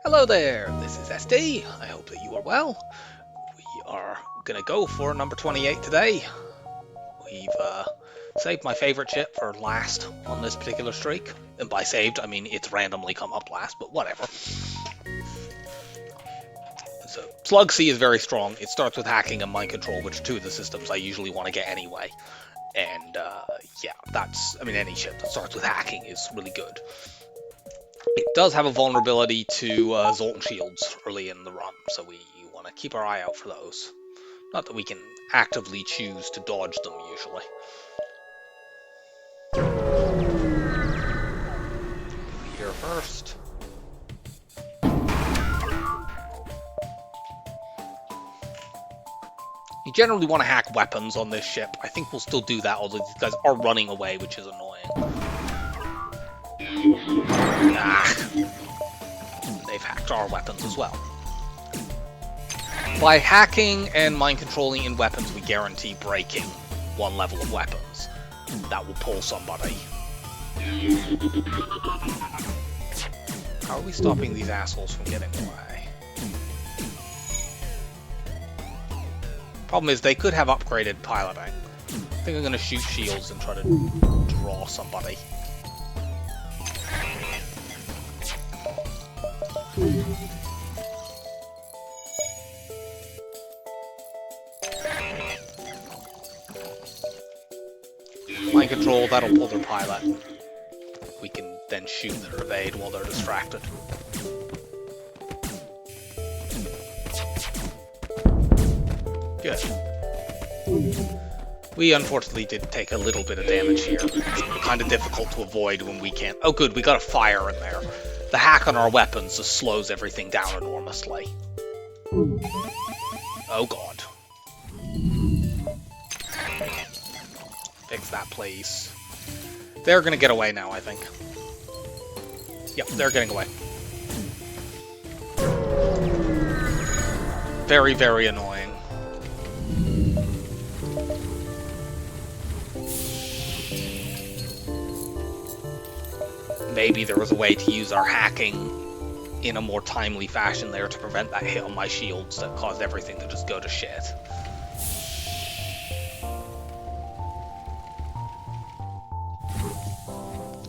Hello there, this is SD. I hope that you are well. We are going to go for number 28 today. We've saved my favorite ship for last on this particular streak. And by saved, I mean it's randomly come up last, but whatever. So, Slug C is very strong. It starts with hacking and mind control, which are two of the systems I usually want to get anyway. And yeah, any ship that starts with hacking is really good. It does have a vulnerability to Zoltan shields early in the run, so we want to keep our eye out for those. Not that we can actively choose to dodge them, usually. Here first. You generally want to hack weapons on this ship. I think we'll still do that, although these guys are running away, which is annoying. They've hacked our weapons as well. By hacking and mind controlling in weapons, we guarantee breaking one level of weapons. That will pull somebody. How are we stopping these assholes from getting away? Problem is, they could have upgraded piloting. I think I'm going to shoot shields and try to draw somebody. Mind control, that'll pull their pilot. We can then shoot their evade while they're distracted. Good. We unfortunately did take a little bit of damage here. It's kind of difficult to avoid when we can't... Oh good, we got a fire in there. The hack on our weapons just slows everything down enormously. Oh god. Fix that, please. They're gonna get away now, I think. Yep, they're getting away. Very, very annoying. Maybe there was a way to use our hacking in a more timely fashion there to prevent that hit on my shields that caused everything to just go to shit.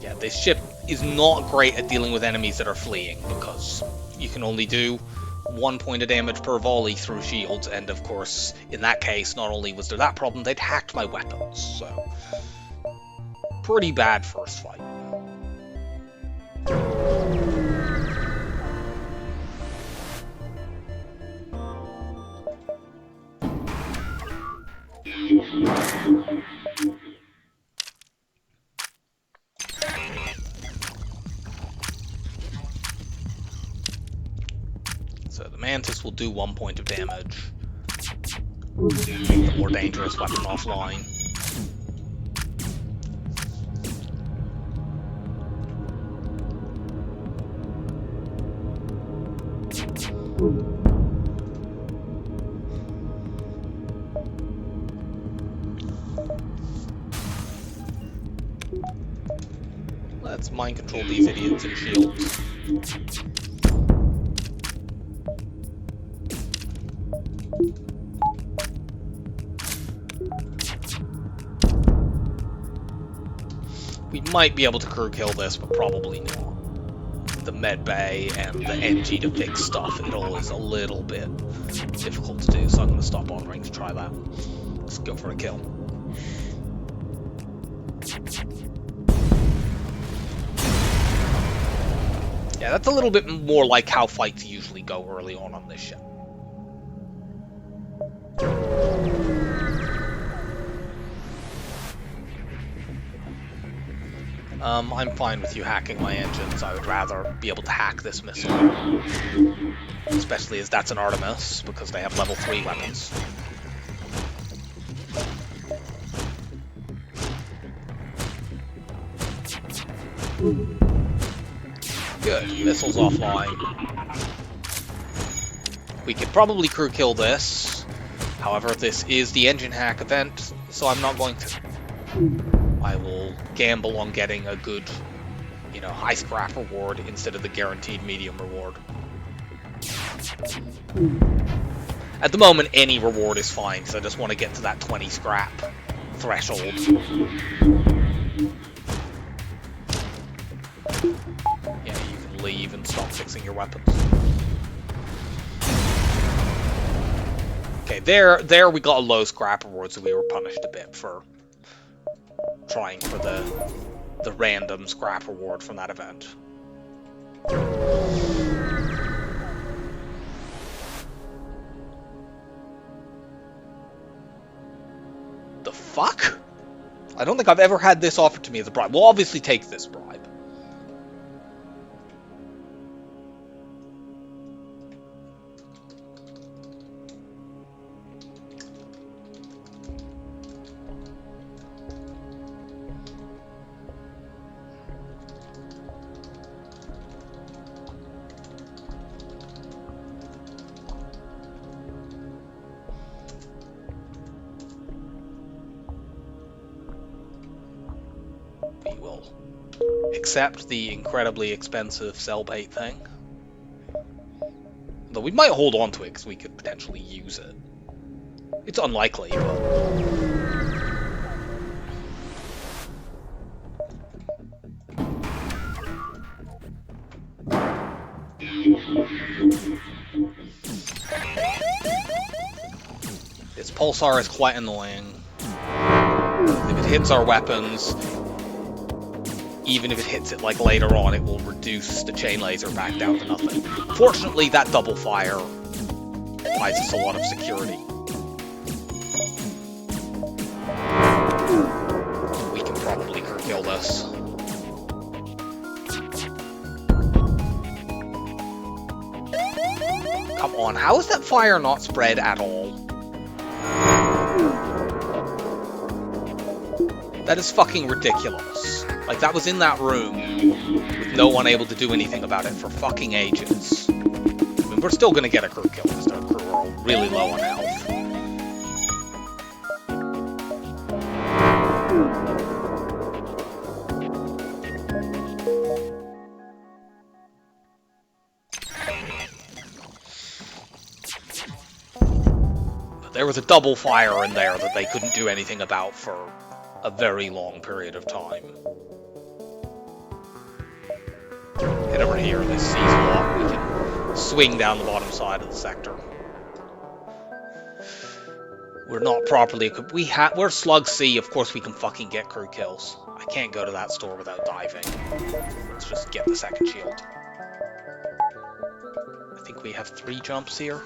Yeah, this ship is not great at dealing with enemies that are fleeing, because you can only do 1 point of damage per volley through shields, and of course, in that case, not only was there that problem, they'd hacked my weapons, so... Pretty bad first fight. So the Mantis will do 1 point of damage. Make the more dangerous weapon offline. Let's mind control these idiots in shields. We might be able to crew kill this, but probably not. The med bay and the NG to fix stuff, it all is a little bit difficult to do, so I'm going to stop on ring to try that. Let's go for a kill. Yeah, that's a little bit more like how fights usually go early on this ship. I'm fine with you hacking my engines. I would rather be able to hack this missile. Especially as that's an Artemis, because they have level 3 weapons. Good, missiles offline. We could probably crew kill this. However, this is the engine hack event, so I'm not going to. I will gamble on getting a good, high scrap reward instead of the guaranteed medium reward. At the moment, any reward is fine, because I just want to get to that 20 scrap threshold. Yeah, you can leave and stop fixing your weapons. Okay, there we got a low scrap reward, so we were punished a bit for trying for the random scrap reward from that event. The fuck? I don't think I've ever had this offered to me as a bribe. We'll obviously take this bribe. We will accept the incredibly expensive cell bait thing. Though we might hold on to it because we could potentially use it. It's unlikely, but... This pulsar is quite annoying. If it hits our weapons, even if it hits it like later on, it will reduce the chain laser back down to nothing. Fortunately, that double fire provides us a lot of security. We can probably curtail this. Come on, how is that fire not spread at all? That is fucking ridiculous. Like, that was in that room with no one able to do anything about it for fucking ages. I mean, we're still gonna get a crew kill because our crew are all really low on health. But there was a double fire in there that they couldn't do anything about for a very long period of time. Head over here, this sees a lot. We can swing down the bottom side of the sector. We're not properly equipped. We're Slug C, of course we can fucking get crew kills. I can't go to that store without diving. Let's just get the second shield. I think we have 3 jumps here.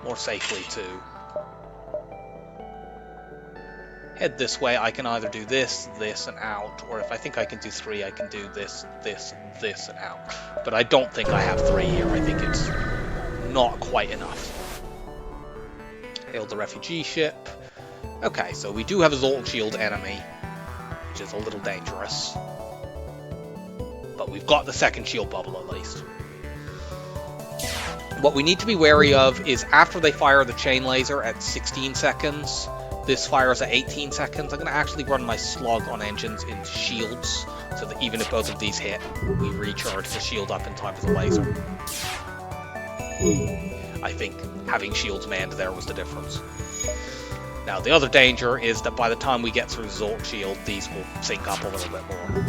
More safely, too. Head this way, I can either do this, this, and out, or if I think I can do 3, I can do this, this, this, and out. But I don't think I have 3 here. I think it's not quite enough. Hail the refugee ship. Okay, so we do have a Zolt Shield enemy, which is a little dangerous. But we've got the second shield bubble, at least. What we need to be wary of is after they fire the chain laser at 16 seconds, this fires at 18 seconds. I'm going to actually run my slug on engines into shields, so that even if both of these hit, we recharge the shield up in time for the laser. I think having shields manned there was the difference. Now, the other danger is that by the time we get through Zolt Shield, these will sync up a little bit more.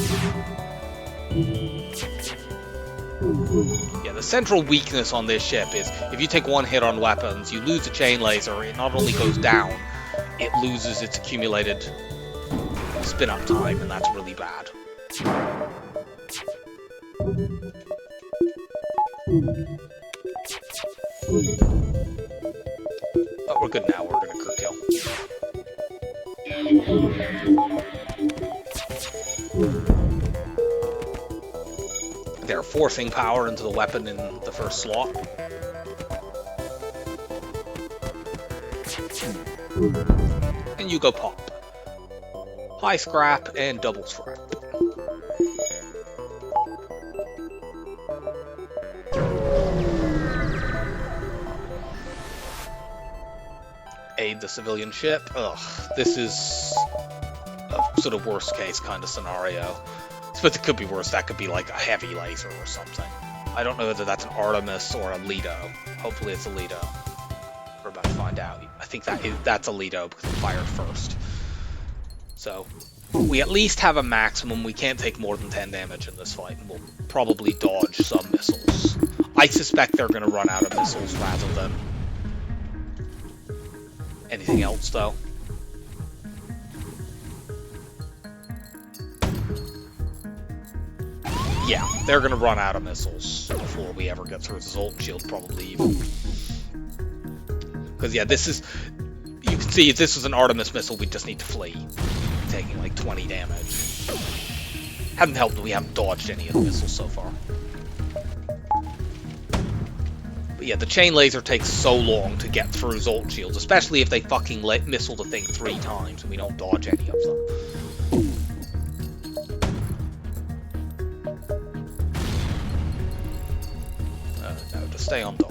Yeah, the central weakness on this ship is if you take 1 hit on weapons, you lose the chain laser, it not only goes down, it loses its accumulated spin-up time, and that's really bad. But we're good now, we're gonna crew kill. They're forcing power into the weapon in the first slot. And you go pop. High scrap and double scrap. Aid the civilian ship. Ugh, this is a sort of worst case kind of scenario. But it could be worse. That could be like a heavy laser or something. I don't know whether that's an Artemis or a Lido. Hopefully it's a Lido. We're about to find out. I think that's a Lido because it fired first. So we at least have a maximum. We can't take more than 10 damage in this fight, and we'll probably dodge some missiles. I suspect they're going to run out of missiles rather than anything else, though. Yeah, they're going to run out of missiles before we ever get through the Zolt Shield, probably even. Because, yeah, this is... You can see if this was an Artemis missile, we just need to flee. Taking, like, 20 damage. Hadn't helped that we haven't dodged any of the missiles so far. But, yeah, the chain laser takes so long to get through Zolt Shields, especially if they fucking missile the thing 3 times and we don't dodge any of them. No, just stay on dodge.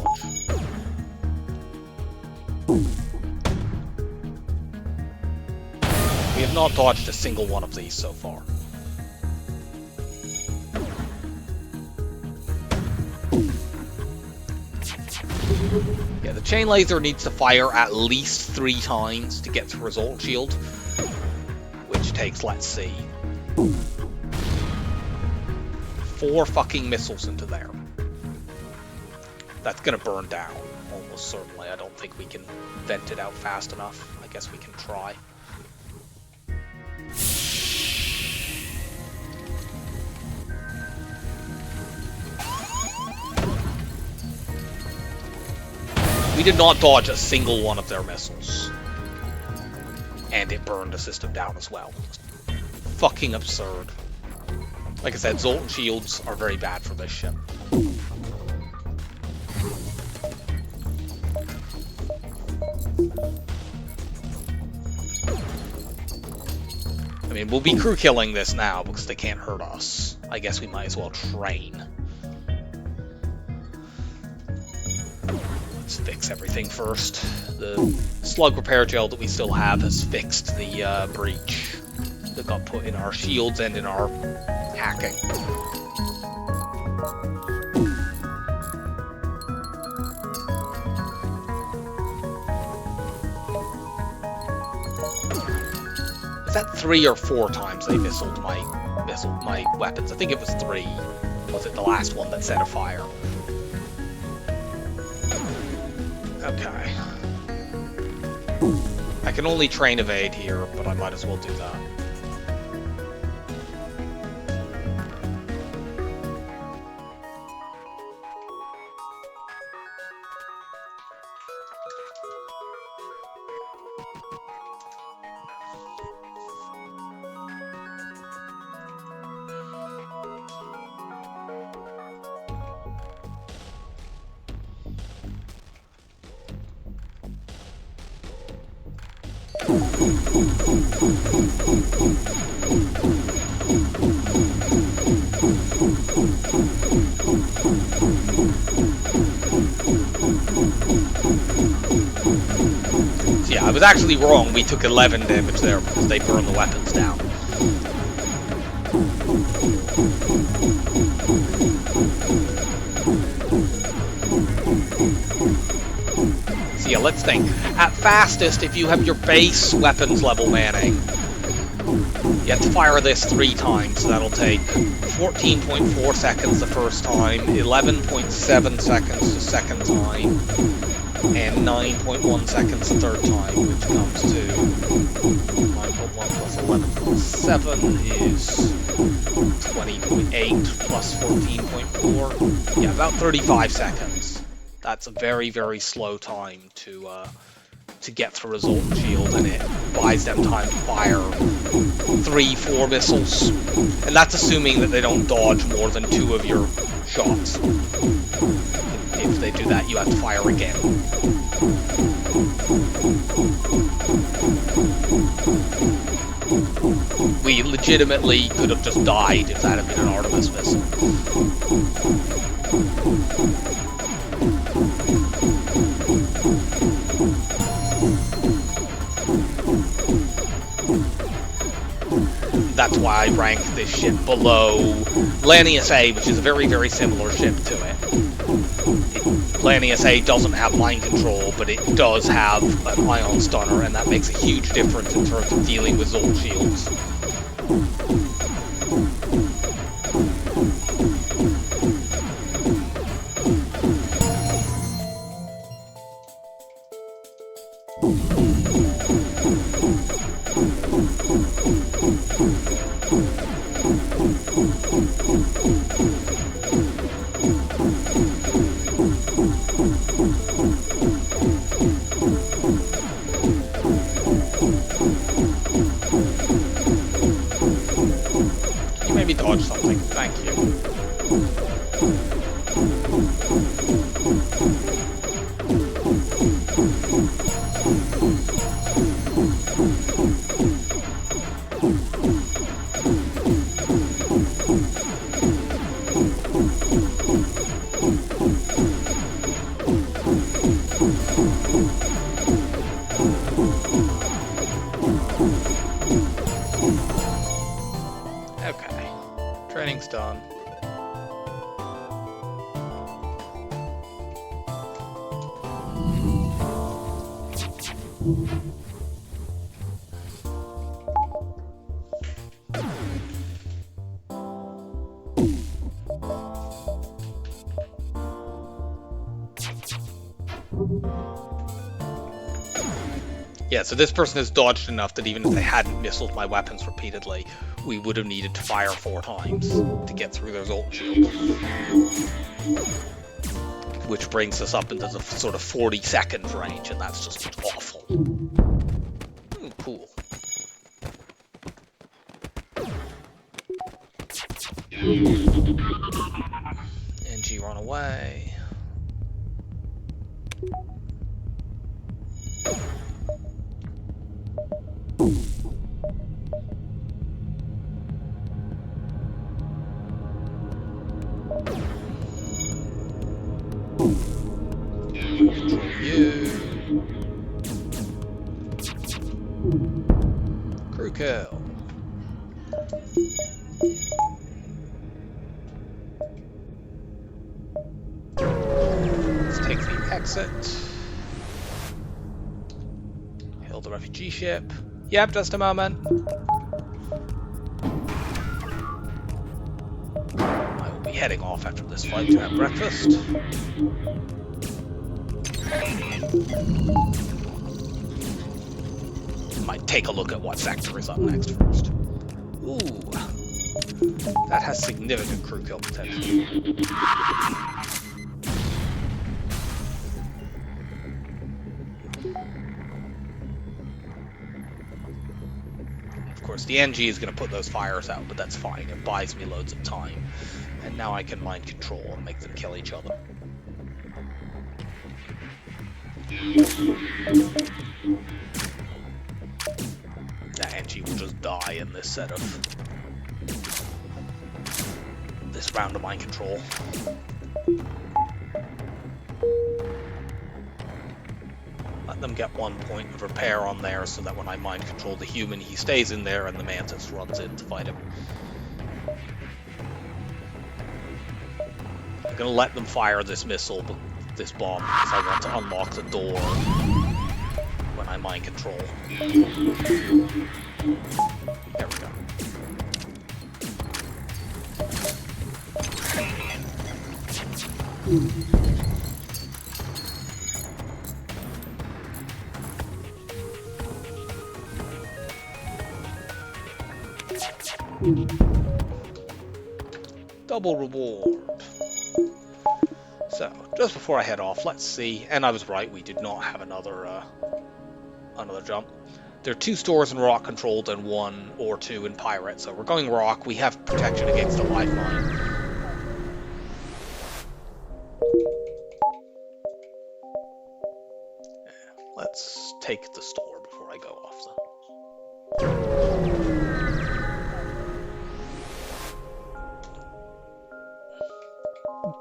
We have not dodged a single one of these so far. Yeah, the chain laser needs to fire at least 3 times to get through a Zolt Shield, which takes, let's see, 4 fucking missiles into there. That's gonna burn down, almost certainly. I don't think we can vent it out fast enough. I guess we can try. We did not dodge a single one of their missiles. And it burned the system down as well. Fucking absurd. Like I said, Zolt shields are very bad for this ship. I mean, we'll be crew killing this now because they can't hurt us. I guess we might as well train. Let's fix everything first. The slug repair gel that we still have has fixed the breach that got put in our shields and in our hacking. Is that 3 or 4 times they missiled my weapons? I think it was 3. Was it the last one that set a fire? Okay. I can only train evade here, but I might as well do that. Yeah, I was actually wrong. We took 11 damage there because they burned the weapons down. So yeah, let's think. At fastest, if you have your base weapons level manning, you have to fire this 3 times. So that'll take 14.4 seconds the first time, 11.7 seconds the second time, and 9.1 seconds the third time, which comes to 9.1 plus 11.7 is 20.8 plus 14.4. Yeah, about 35 seconds. That's a very, very slow time to get through a Zolt shield, and it buys them time to fire 3-4 missiles. And that's assuming that they don't dodge more than 2 of your shots. If they do that, you have to fire again. We legitimately could have just died if that had been an Artemis missile. that's why I ranked this ship below Lanius A, which is a very, very similar ship to it. Lanius A doesn't have mind control, but it does have an ion stunner, and that makes a huge difference in terms of dealing with Zolt shields. Can you maybe dodge something? Thank you. Okay, training's done. Yeah, so this person has dodged enough that even if they hadn't missiled my weapons repeatedly, we would have needed to fire 4 times to get through their Zolt shield. Which brings us up into the sort of 40 seconds range, and that's just awful. Ooh, cool. NG run away. Control you. Crew kill. Let's take the exit. Hail the refugee ship. Yep, just a moment. I will be heading off after this fight to have breakfast. Might take a look at what sector is up next first. Ooh, that has significant crew kill potential. Of course, the NG is going to put those fires out, but that's fine. It buys me loads of time. And now I can mind control and make them kill each other. That NG will just die in this set of this round of mind control. Let them get 1 point of repair on there so that when I mind control the human, he stays in there and the Mantis runs in to fight him. I'm gonna let them fire this missile, this bomb, because I want to unlock the door when I mind control. There we go. Double reward. So, just before I head off, let's see. And I was right, we did not have another jump. There are 2 stores in rock controlled and 1 or 2 in pirate. So we're going rock. We have protection against a life mine. Let's take the store before I go off, though.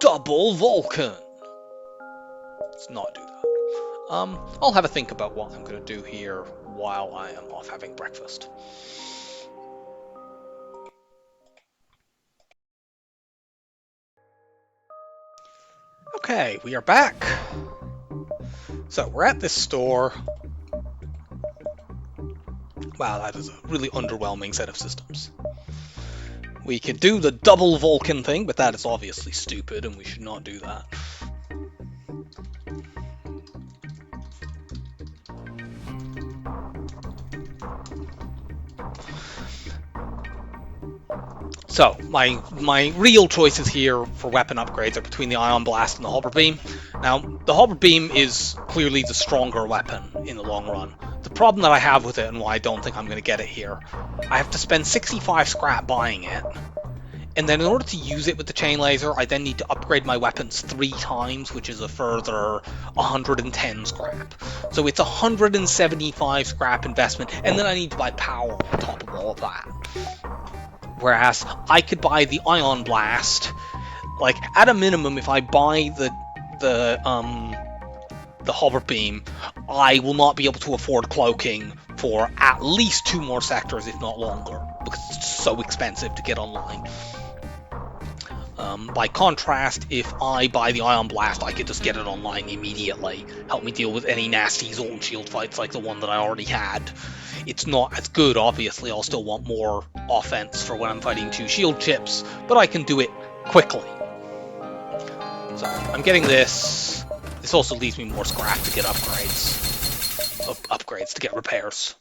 Double Vulcan! Let's not do that. I'll have a think about what I'm going to do here while I am off having breakfast. Okay, we are back. So we're at this store. Wow, that is a really underwhelming set of systems. We could do the double Vulcan thing, but that is obviously stupid, and we should not do that. So, my real choices here for weapon upgrades are between the Ion Blast and the Hover Beam. Now, the Hover Beam is clearly the stronger weapon in the long run. The problem that I have with it, and why I don't think I'm going to get it here, I have to spend 65 scrap buying it, and then in order to use it with the chain laser, I then need to upgrade my weapons 3 times, which is a further 110 scrap. So it's 175 scrap investment, and then I need to buy power on top of all of that. Whereas I could buy the Ion Blast, like at a minimum, if I buy the Hover Beam, I will not be able to afford cloaking for at least 2 more sectors, if not longer, because it's so expensive to get online. By contrast, if I buy the Ion Blast, I could just get it online immediately, help me deal with any nasty Zone Shield fights like the one that I already had. It's not as good, obviously. I'll still want more offense for when I'm fighting 2 shield chips, but I can do it quickly. So I'm getting this. This also leaves me more scrap to get upgrades to get repairs.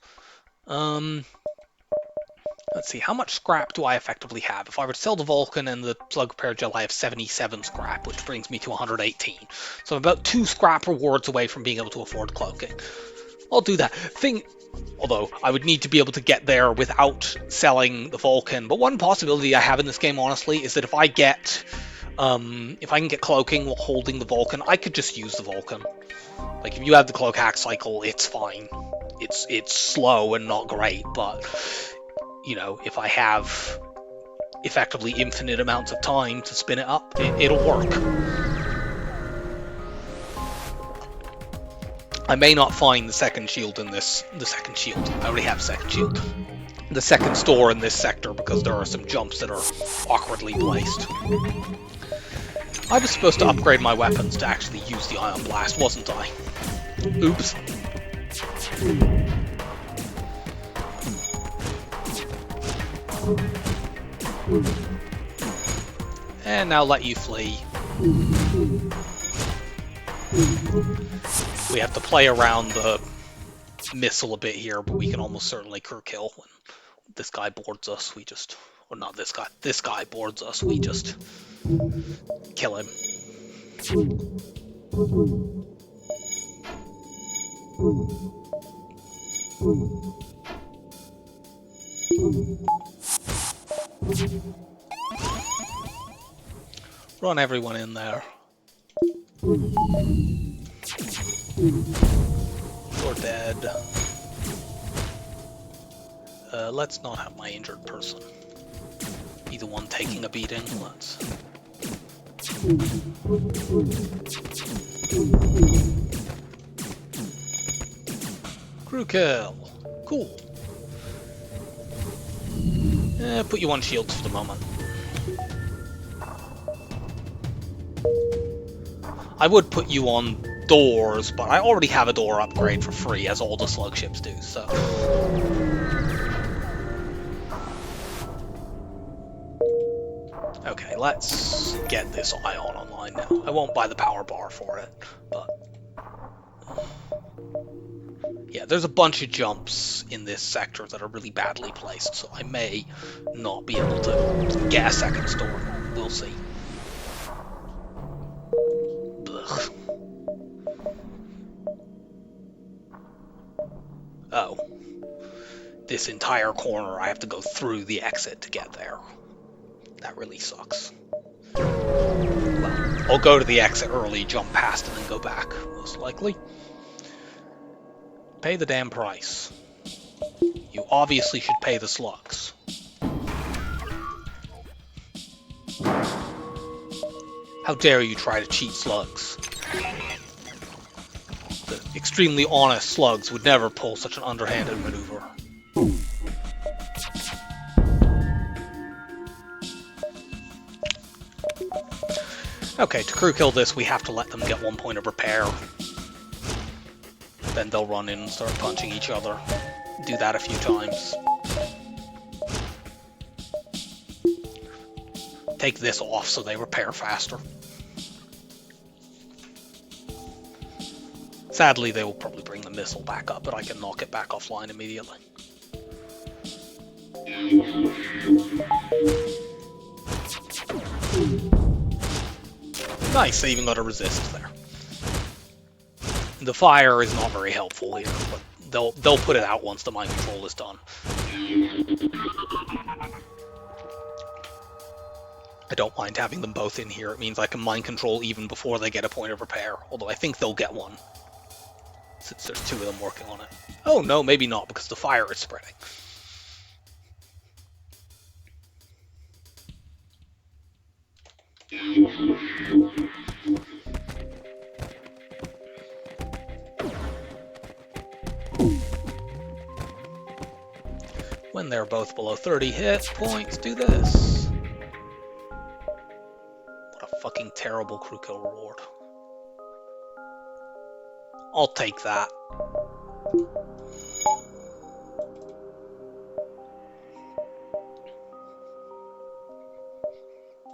Let's see, how much scrap do I effectively have? If I were to sell the Vulcan and the Slug Repair Gel, I have 77 scrap, which brings me to 118. So I'm about 2 scrap rewards away from being able to afford cloaking. I'll do that. Although I would need to be able to get there without selling the Vulcan. But one possibility I have in this game, honestly, is that if I can get cloaking while holding the Vulcan, I could just use the Vulcan. Like, if you have the cloak hack cycle, it's fine. It's slow and not great, but you know, if I have effectively infinite amounts of time to spin it up, it'll work. I may not find the second shield in this. I already have second shield. The second store in this sector, because there are some jumps that are awkwardly placed. I was supposed to upgrade my weapons to actually use the Ion Blast, wasn't I? Oops. And now let you flee. We have to play around the missile a bit here, but we can almost certainly crew kill when this guy boards us. Or not this guy boards us, we just kill him. Run everyone in there. You're dead. Let's not have my injured person be the one taking a beating. Let's... Crew kill. Cool. Put you on shields for the moment. I would put you on doors, but I already have a door upgrade for free, as all the slug ships do, so... Okay, let's get this Ion online now. I won't buy the power bar for it, but... Yeah, there's a bunch of jumps in this sector that are really badly placed, so I may not be able to get a second store. We'll see. Ugh. Oh. This entire corner, I have to go through the exit to get there. That really sucks. Well, I'll go to the exit early, jump past, and then go back, most likely. Pay the damn price. You obviously should pay the slugs. How dare you try to cheat slugs? The extremely honest slugs would never pull such an underhanded maneuver. Okay, to crew kill this, we have to let them get 1 point of repair. Then they'll run in and start punching each other. Do that a few times. Take this off so they repair faster. Sadly, they will probably bring the missile back up, but I can knock it back offline immediately. Nice, they even got a resist there. The fire is not very helpful here, but they'll put it out once the mind control is done. I don't mind having them both in here. It means I can mind control even before they get a point of repair, although I think they'll get one, since there's 2 of them working on it. Oh no, maybe not, because the fire is spreading. When they're both below 30 hit points, do this. What a fucking terrible crew kill reward. I'll take that.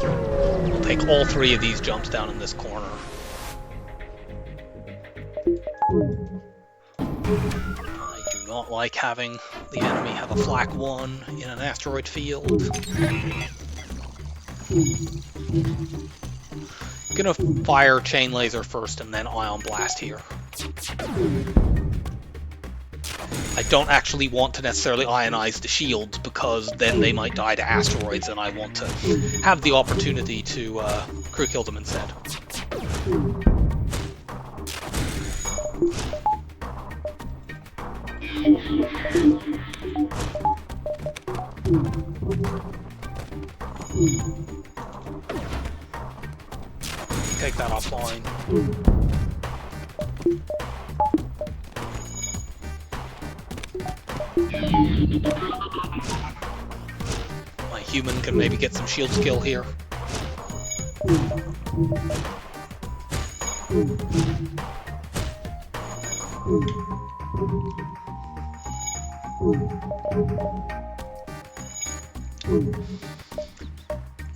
We'll take all 3 of these jumps down in this corner. I do not like having the enemy have a flak 1 in an asteroid field. Gonna fire chain laser first and then ion blast here. I don't actually want to necessarily ionize the shields because then they might die to asteroids, and I want to have the opportunity to crew kill them instead. Take that offline. My human can maybe get some shield skill here.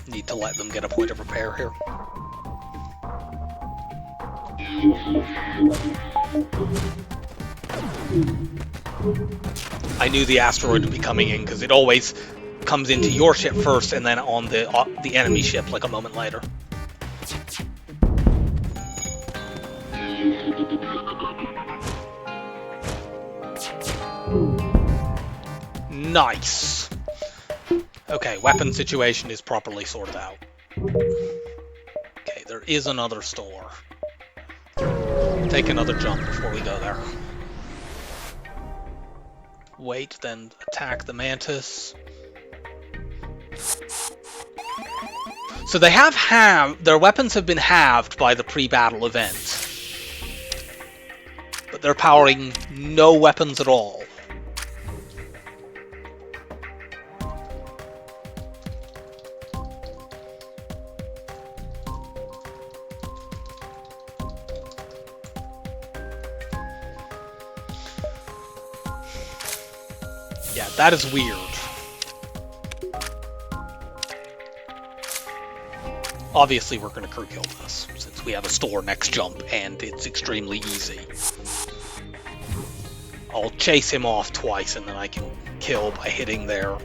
Need to let them get a point of repair here. I knew the asteroid would be coming in because it always comes into your ship first and then on the enemy ship like a moment later. Nice. Okay, weapon situation is properly sorted out. Okay, there is another store. Take another jump before we go there. Wait, then attack the Mantis. So they have their weapons have been halved by the pre-battle event. But they're powering no weapons at all. Yeah, that is weird. Obviously, we're going to crew kill this, since we have a store next jump, and it's extremely easy. I'll chase him off twice, and then I can kill by hitting their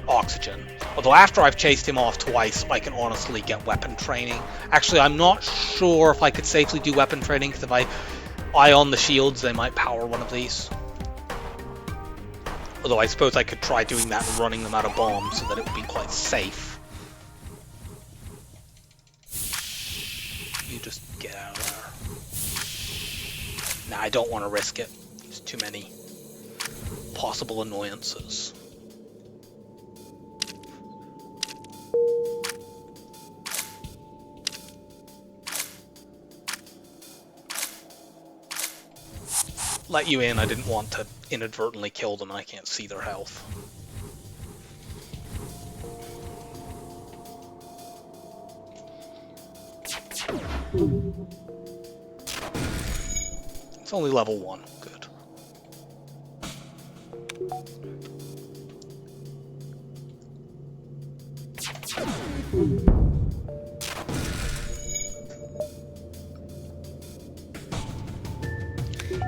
oxygen. Although after I've chased him off twice, I can honestly get weapon training. Actually, I'm not sure if I could safely do weapon training, because if I ion the shields, they might power one of these. Although I suppose I could try doing that and running them out of bombs so that it would be quite safe. You just get out of there. Nah, I don't want to risk it. There's too many possible annoyances. Let you in, I didn't want to inadvertently kill them and I can't see their health. It's only level 1. Good.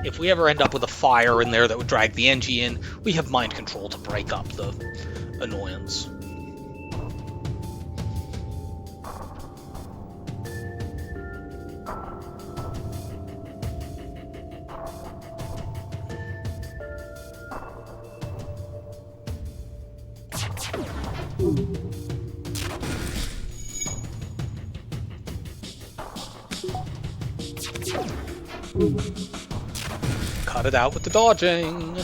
If we ever end up with a fire in there that would drag the NG in, we have mind control to break up the annoyance. Cut it out with the dodging.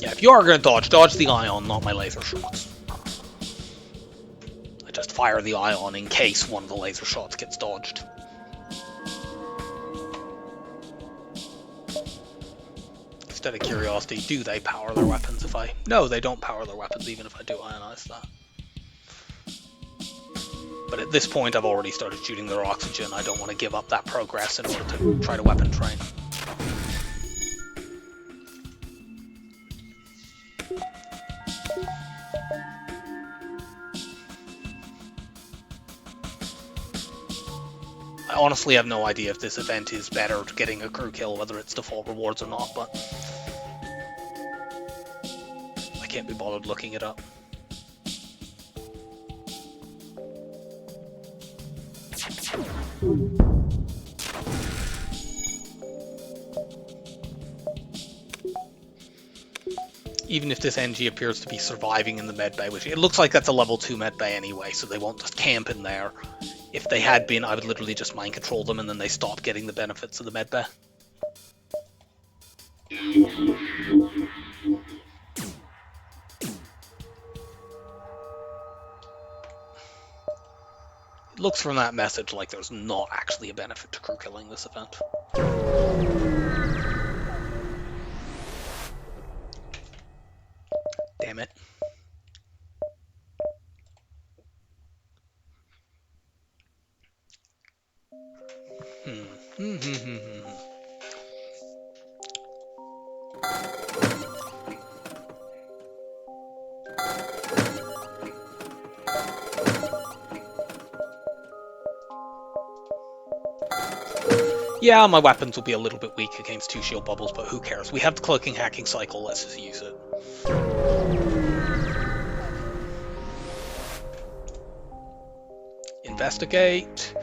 Yeah, if you are going to dodge the ion, not my laser shots. I just fire the ion in case one of the laser shots gets dodged. Just out of curiosity, do they power their weapons if I... No, they don't power their weapons even if I do ionize that. But at this point, I've already started shooting their oxygen. I don't want to give up that progress in order to try to weapon train. I honestly have no idea if this event is better at getting a crew kill, whether it's default rewards or not, but I can't be bothered looking it up. Even if this NG appears to be surviving in the medbay, which it looks like that's a level 2 medbay anyway, so they won't just camp in there. If they had been, I would literally just mind control them and then they stop getting the benefits of the medbay. It looks from that message like there's not actually a benefit to crew killing this event. Damn it. Yeah, my weapons will be a little bit weak against 2 shield bubbles, but who cares? We have the cloaking hacking cycle, let's just use it. Investigate.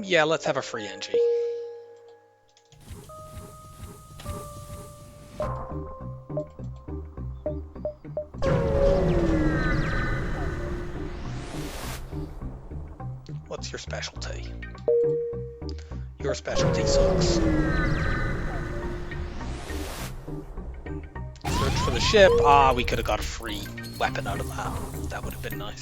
Yeah, let's have a free NG. What's your specialty? Your specialty sucks. Search for the ship. Ah, we could have got a free weapon out of that. That would have been nice.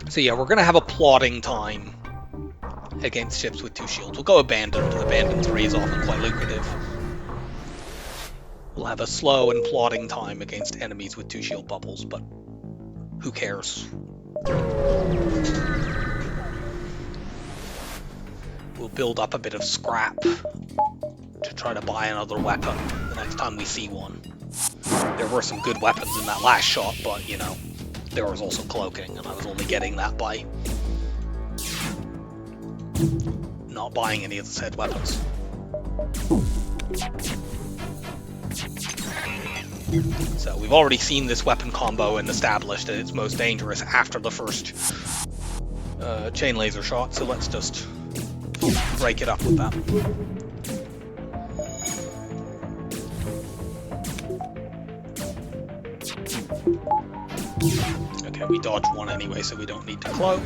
So yeah, we're going to have a plotting time against ships with 2 shields. We'll go abandoned. Abandoned 3 is often quite lucrative. We'll have a slow and plotting time against enemies with 2 shield bubbles, but who cares? We'll build up a bit of scrap to try to buy another weapon the next time we see one. There were some good weapons in that last shot, but, you know, there was also cloaking, and I was only getting that by not buying any of the said weapons. So we've already seen this weapon combo and established that it's most dangerous after the first chain laser shot, so let's just break it up with that. Okay, we dodged one anyway, so we don't need to cloak.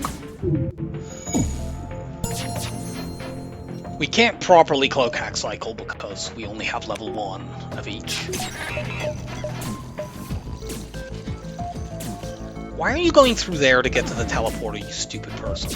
We can't properly cloak hack cycle because we only have level 1 of each. Why are you going through there to get to the teleporter, you stupid person?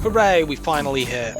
Hooray, we finally hit.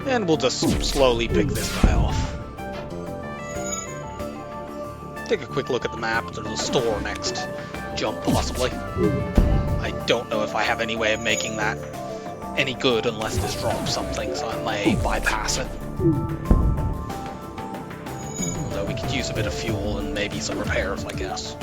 And we'll just slowly pick this guy off. Take a quick look at the map. There's a store next jump, possibly. I don't know if I have any way of making that any good unless this drops something, so I may bypass it. Although we could use a bit of fuel and maybe some repairs, I guess.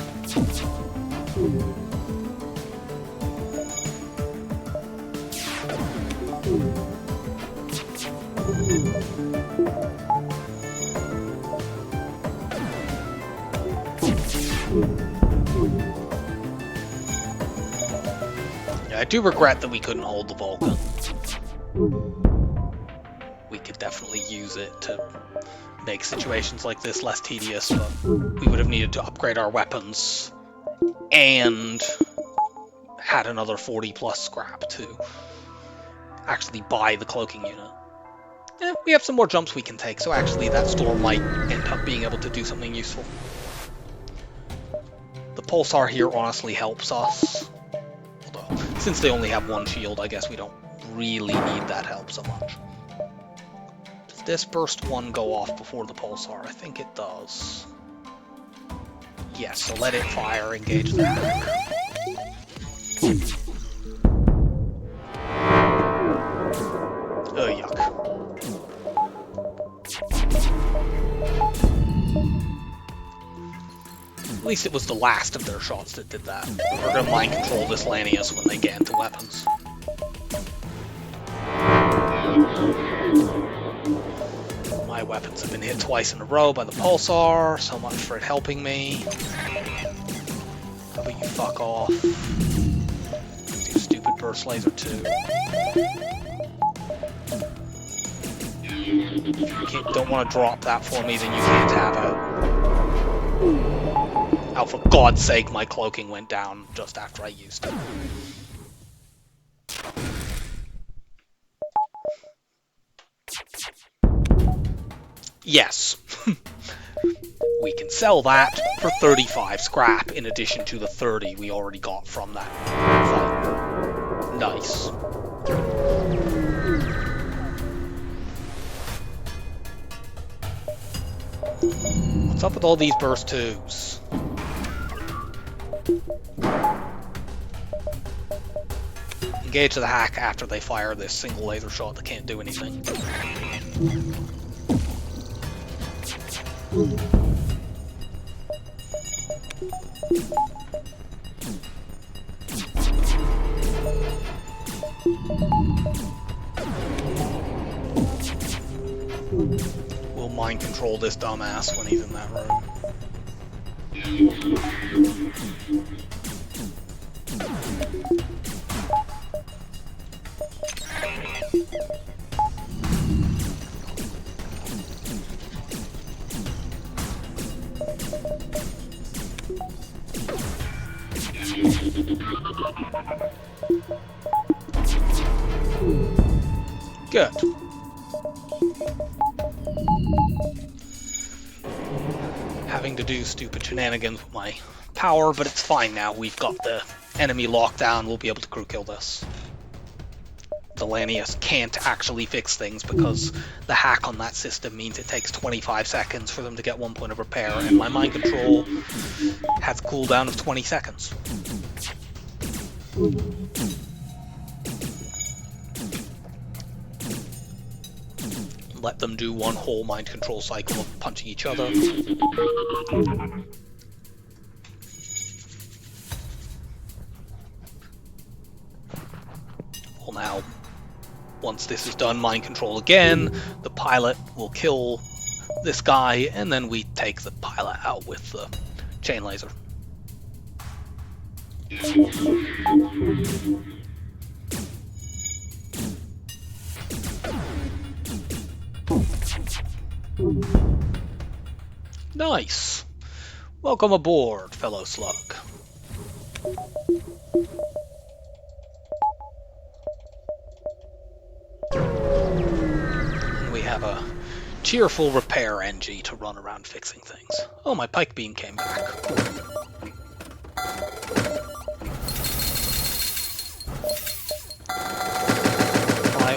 Yeah, I do regret that we couldn't hold the Vulcan. We could definitely use it to make situations like this less tedious, but we would have needed to upgrade our weapons and had another 40 plus scrap to actually buy the cloaking unit. We have some more jumps we can take, so actually that store might end up being able to do something useful. The pulsar here honestly helps us. Although, since they only have one shield, I guess we don't really need that help so much. Does this burst one go off before the pulsar? I think it does. Yes, so let it fire, engage that. Oh, yuck. At least it was the last of their shots that did that. We're gonna mind control this Lanius when they get into weapons. My weapons have been hit twice in a row by the pulsar, so much for it helping me. How about you fuck off? Do stupid burst laser too. If you don't want to drop that for me, then you can't have it. Oh, for God's sake, my cloaking went down just after I used it. Yes. We can sell that for 35 scrap in addition to the 30 we already got from that fight. Nice. What's up with all these burst 2s? Engage the hack after they fire this single laser shot that can't do anything. We'll mind control this dumbass when he's in that room. Good. Having to do stupid shenanigans with my power, but it's fine now. We've got the enemy locked down. We'll be able to crew kill this. The Lanius can't actually fix things because the hack on that system means it takes 25 seconds for them to get 1 point of repair, and my mind control has a cooldown of 20 seconds. let them do one whole mind control cycle of punching each other. Well, now, once this is done, mind control again, the pilot will kill this guy, and then we take the pilot out with the chain laser. Nice! Welcome aboard, fellow slug. And we have a cheerful repair NG to run around fixing things. Oh, my pike beam came back.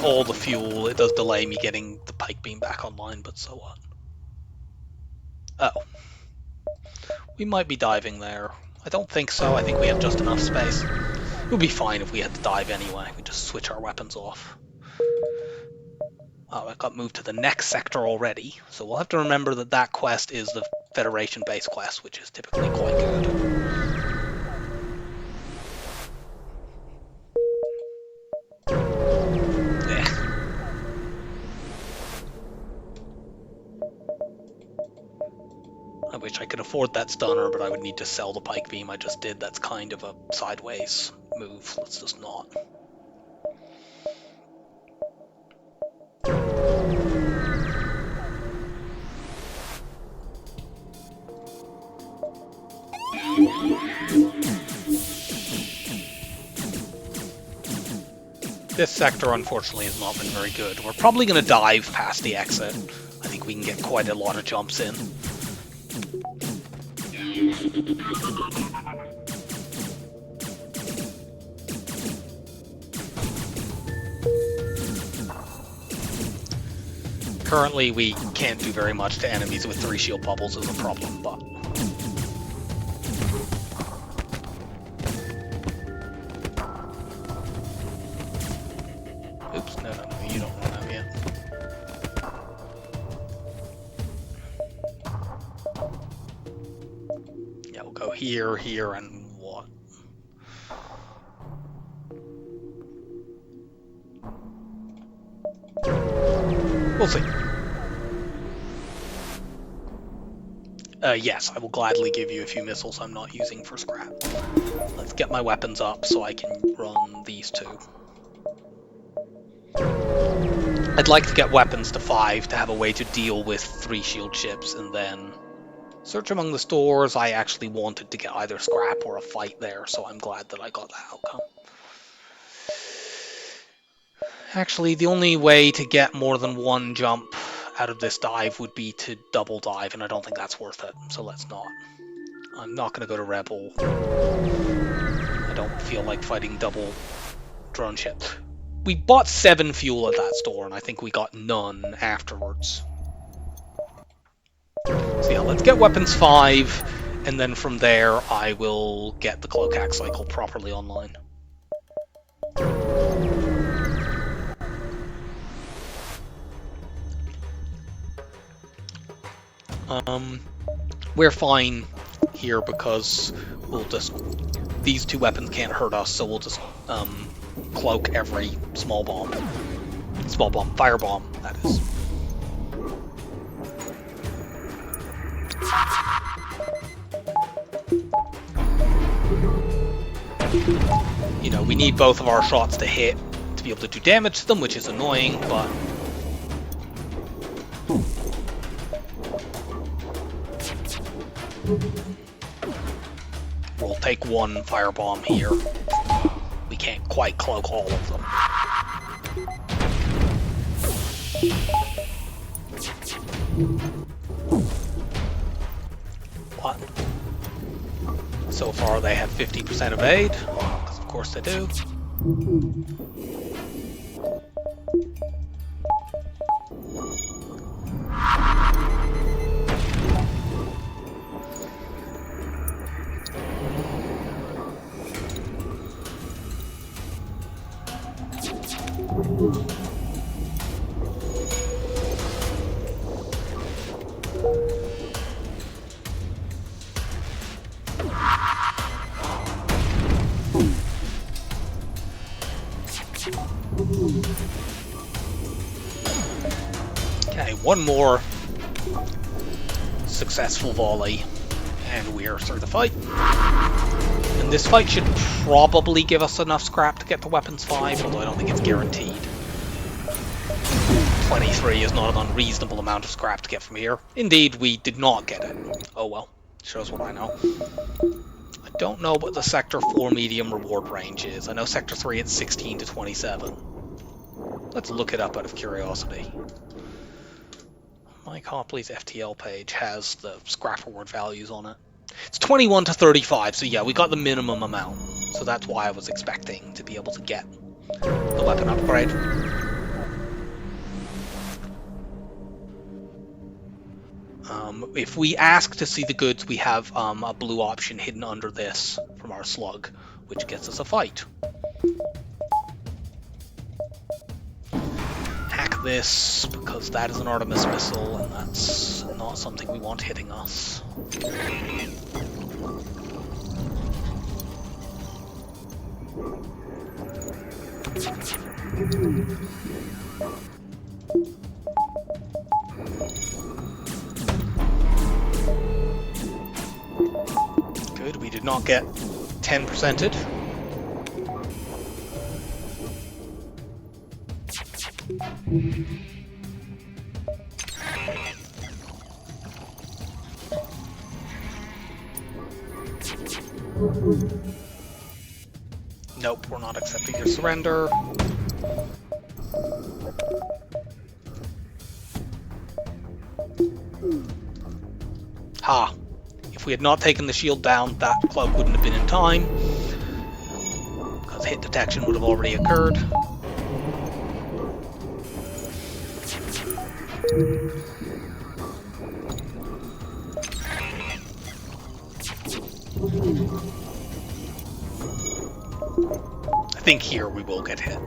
All the fuel, it does delay me getting the pike beam back online, but so what? Oh. We might be diving there. I don't think so, I think we have just enough space. It would be fine if we had to dive anyway, we just switch our weapons off. Oh, I got moved to the next sector already, so we'll have to remember that that quest is the Federation base quest, which is typically quite good. I wish I could afford that stunner, but I would need to sell the pike beam I just did. That's kind of a sideways move. Let's just not. This sector, unfortunately, has not been very good. We're probably going to dive past the exit. I think we can get quite a lot of jumps in. Currently, we can't do very much to enemies with 3 shield bubbles is a problem, but... Oops, no, you don't know that yet. Yeah, we'll go here, here, and what? We'll see. Yes, I will gladly give you a few missiles I'm not using for scrap. Let's get my weapons up so I can run these two. I'd like to get weapons to 5 to have a way to deal with 3 shield ships, and then search among the stores. I actually wanted to get either scrap or a fight there, so I'm glad that I got that outcome. Actually, the only way to get more than 1 jump out of this dive would be to double dive, and I don't think that's worth it, so let's not. I'm not going to go to Rebel. I don't feel like fighting double drone ships. We bought 7 fuel at that store, and I think we got none afterwards. So yeah, let's get weapons 5, and then from there I will get the cloak hack cycle properly online. We're fine here because we'll just... These 2 weapons can't hurt us, so we'll just cloak every small bomb. Small bomb, firebomb, that is. You know, we need both of our shots to hit to be able to do damage to them, which is annoying, but... We'll take 1 firebomb here. We can't quite cloak all of them. What? So far they have 50% evade, because of course they do. One more successful volley, and we're through the fight. And this fight should probably give us enough scrap to get to Weapons 5, although I don't think it's guaranteed. 23 is not an unreasonable amount of scrap to get from here. Indeed, we did not get it. Oh well, shows what I know. I don't know what the Sector 4 medium reward range is. I know Sector 3 it's 16 to 27. Let's look it up out of curiosity. My Copley's FTL page has the scrap reward values on it. It's 21 to 35, so yeah, we got the minimum amount. So that's why I was expecting to be able to get the weapon upgrade. If we ask to see the goods, we have a blue option hidden under this from our slug, which gets us a fight. Hack this, because that is an Artemis missile, and that's not something we want hitting us. Good, we did not get 10%ed. Nope, we're not accepting your surrender. Ha! If we had not taken the shield down, that cloak wouldn't have been in time, because hit detection would have already occurred. I think here we will get hit.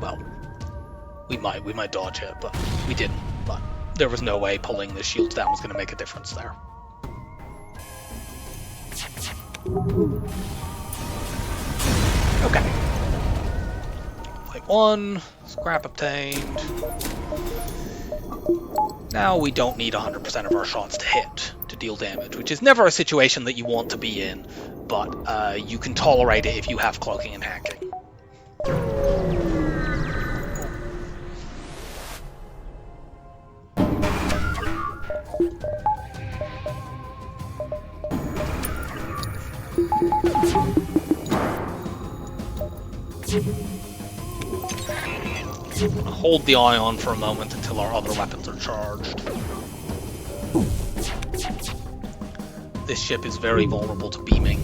Well, we might dodge it, but we didn't. But there was no way pulling the shields down was going to make a difference there. Okay. Like 1, scrap obtained. Now we don't need 100% of our shots to hit to deal damage, which is never a situation that you want to be in, but you can tolerate it if you have cloaking and hacking. Hold the eye on for a moment until our other weapons are charged. This ship is very vulnerable to beaming.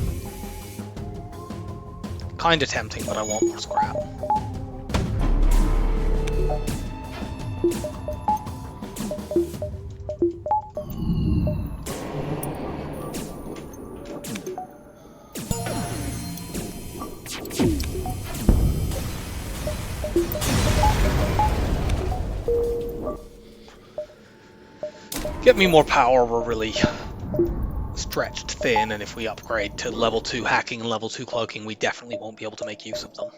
Kinda tempting, but I want more scrap. Get me more power, we're really stretched thin, and if we upgrade to level 2 hacking and level 2 cloaking, we definitely won't be able to make use of them.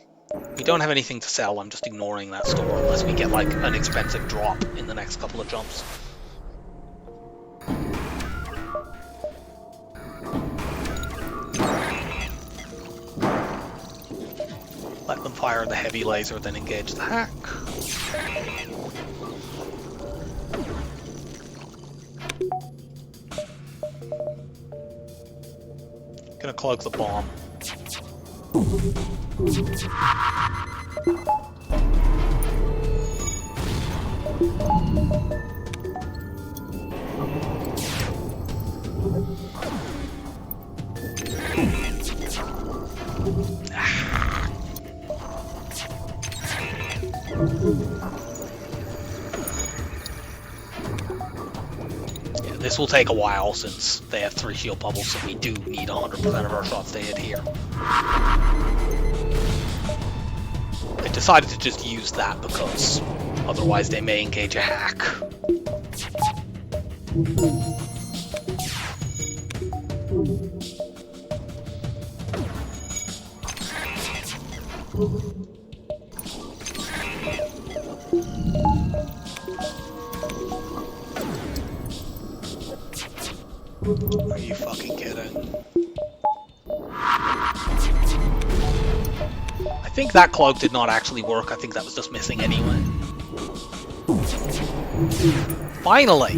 We don't have anything to sell, I'm just ignoring that store unless we get like an expensive drop in the next couple of jumps. Let them fire the heavy laser, then engage the hack. Gonna cloak the bomb. This will take a while since they have 3 shield bubbles, so we do need 100% of our shots to hit here. I decided to just use that because otherwise they may engage a hack. Are you fucking kidding? I think that cloak did not actually work. I think that was just missing anyway. Finally!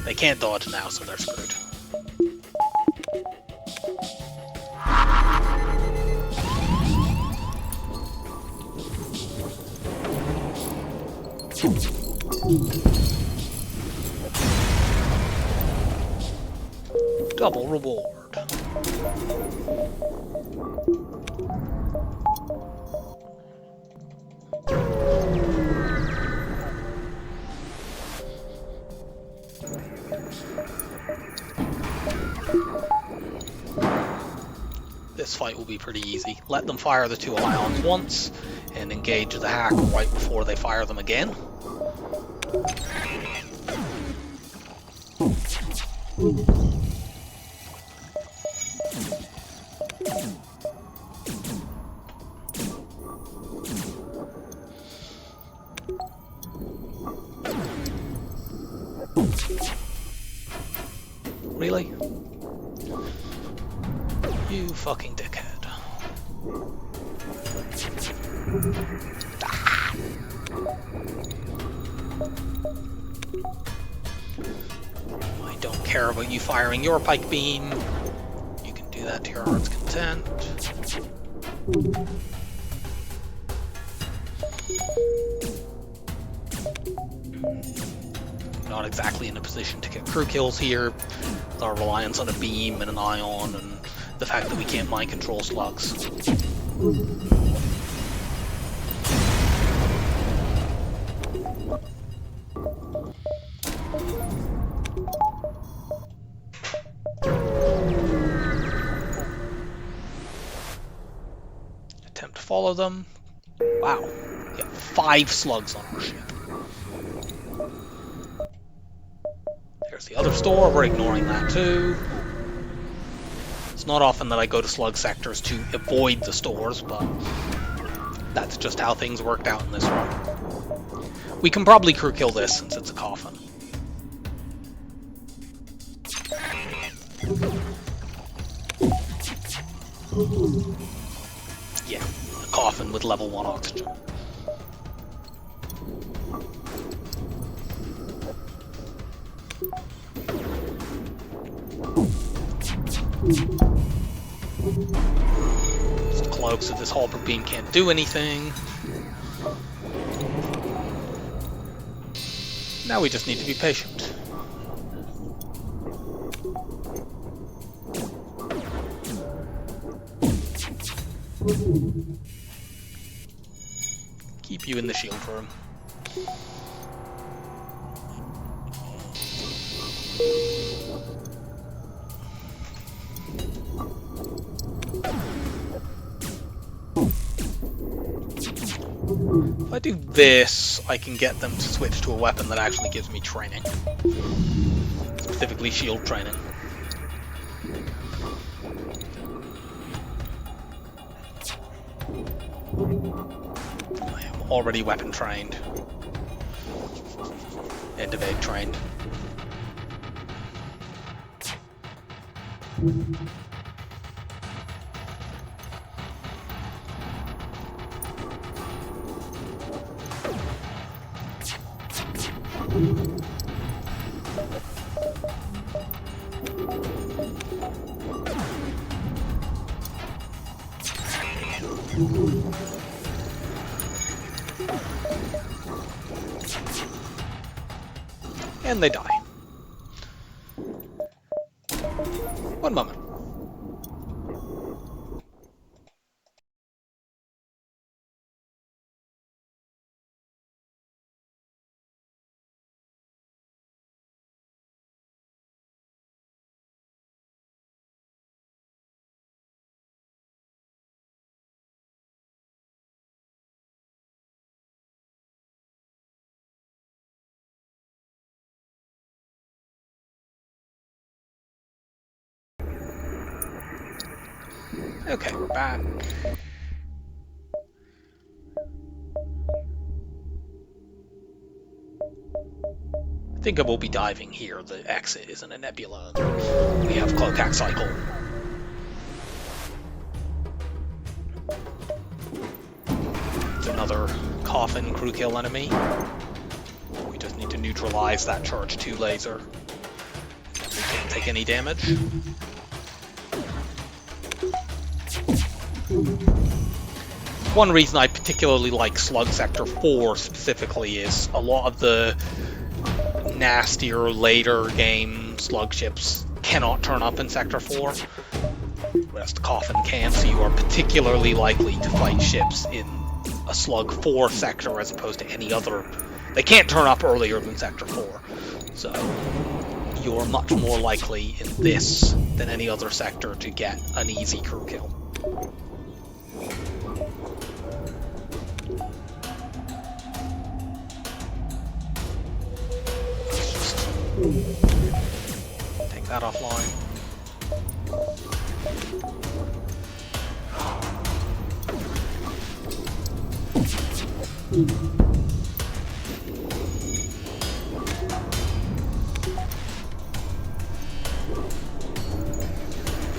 They can't dodge now, so they're screwed. Double reward. This fight will be pretty easy. Let them fire the 2 ions once, and engage the hack right before they fire them again. Really? You fucking dickhead. Ah. I don't care about you firing your pike beam. You can do that to your heart's content. Not exactly in a position to get crew kills here, with our reliance on a beam and an ion, and the fact that we can't mind control slugs. Attempt to follow them. Wow, we have 5 slugs on our ship. There's the other store, we're ignoring that too. It's not often that I go to slug sectors to avoid the stores, but that's just how things worked out in this run. We can probably crew kill this since it's a coffin. Yeah, a coffin with level 1 oxygen. It's a cloak, so this halberd beam can't do anything. Now we just need to be patient. Keep you in the shield room. If I do this, I can get them to switch to a weapon that actually gives me training. Specifically shield training. I am already weapon trained. And evade trained. And they die. One moment. Okay, we're back. I think I will be diving here. The exit is in a nebula. We have Cloak Cycle. It's another Coffin crew kill enemy. We just need to neutralize that Charge 2 laser. We can't take any damage. One reason I particularly like Slug Sector 4 specifically is a lot of the nastier later game slug ships cannot turn up in Sector 4, whereas the Coffin can, so you are particularly likely to fight ships in a Slug 4 sector as opposed to any other. They can't turn up earlier than Sector 4, so you're much more likely in this than any other sector to get an easy crew kill. Take that offline.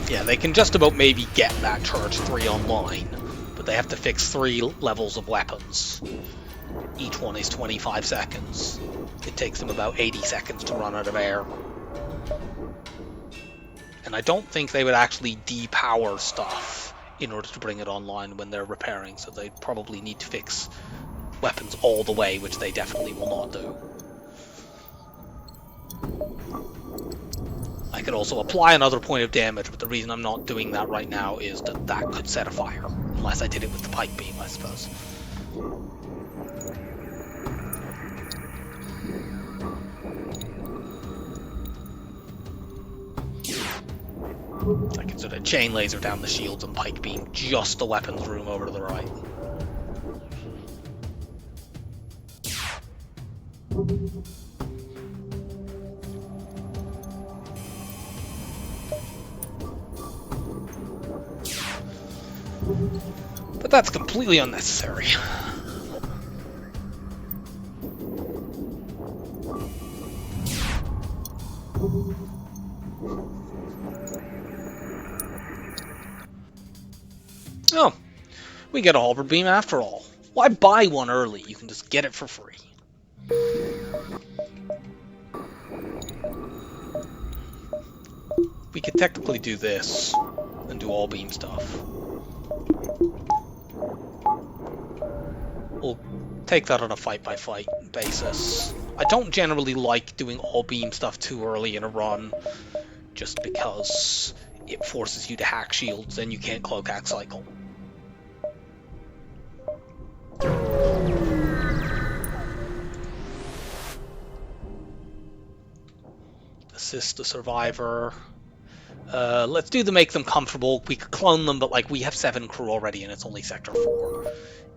Yeah, they can just about maybe get that Charge 3 online, but they have to fix 3 levels of weapons. Each one is 25 seconds. It takes them about 80 seconds to run out of air. And I don't think they would actually depower stuff in order to bring it online when they're repairing, so they'd probably need to fix weapons all the way, which they definitely will not do. I could also apply another point of damage, but the reason I'm not doing that right now is that that could set a fire, unless I did it with the pike beam, I suppose. I can sort of chain laser down the shields and pike beam just the weapons room over to the right. But that's completely unnecessary. Oh, we get a halberd beam after all. Why buy one early? You can just get it for free. We could technically do this and do all beam stuff. We'll take that on a fight-by-fight basis. I don't generally like doing all beam stuff too early in a run, just because it forces you to hack shields and you can't cloak hack cycle. Assist the survivor. Let's do the make them comfortable. We could clone them, but like we have 7 crew already and it's only Sector 4.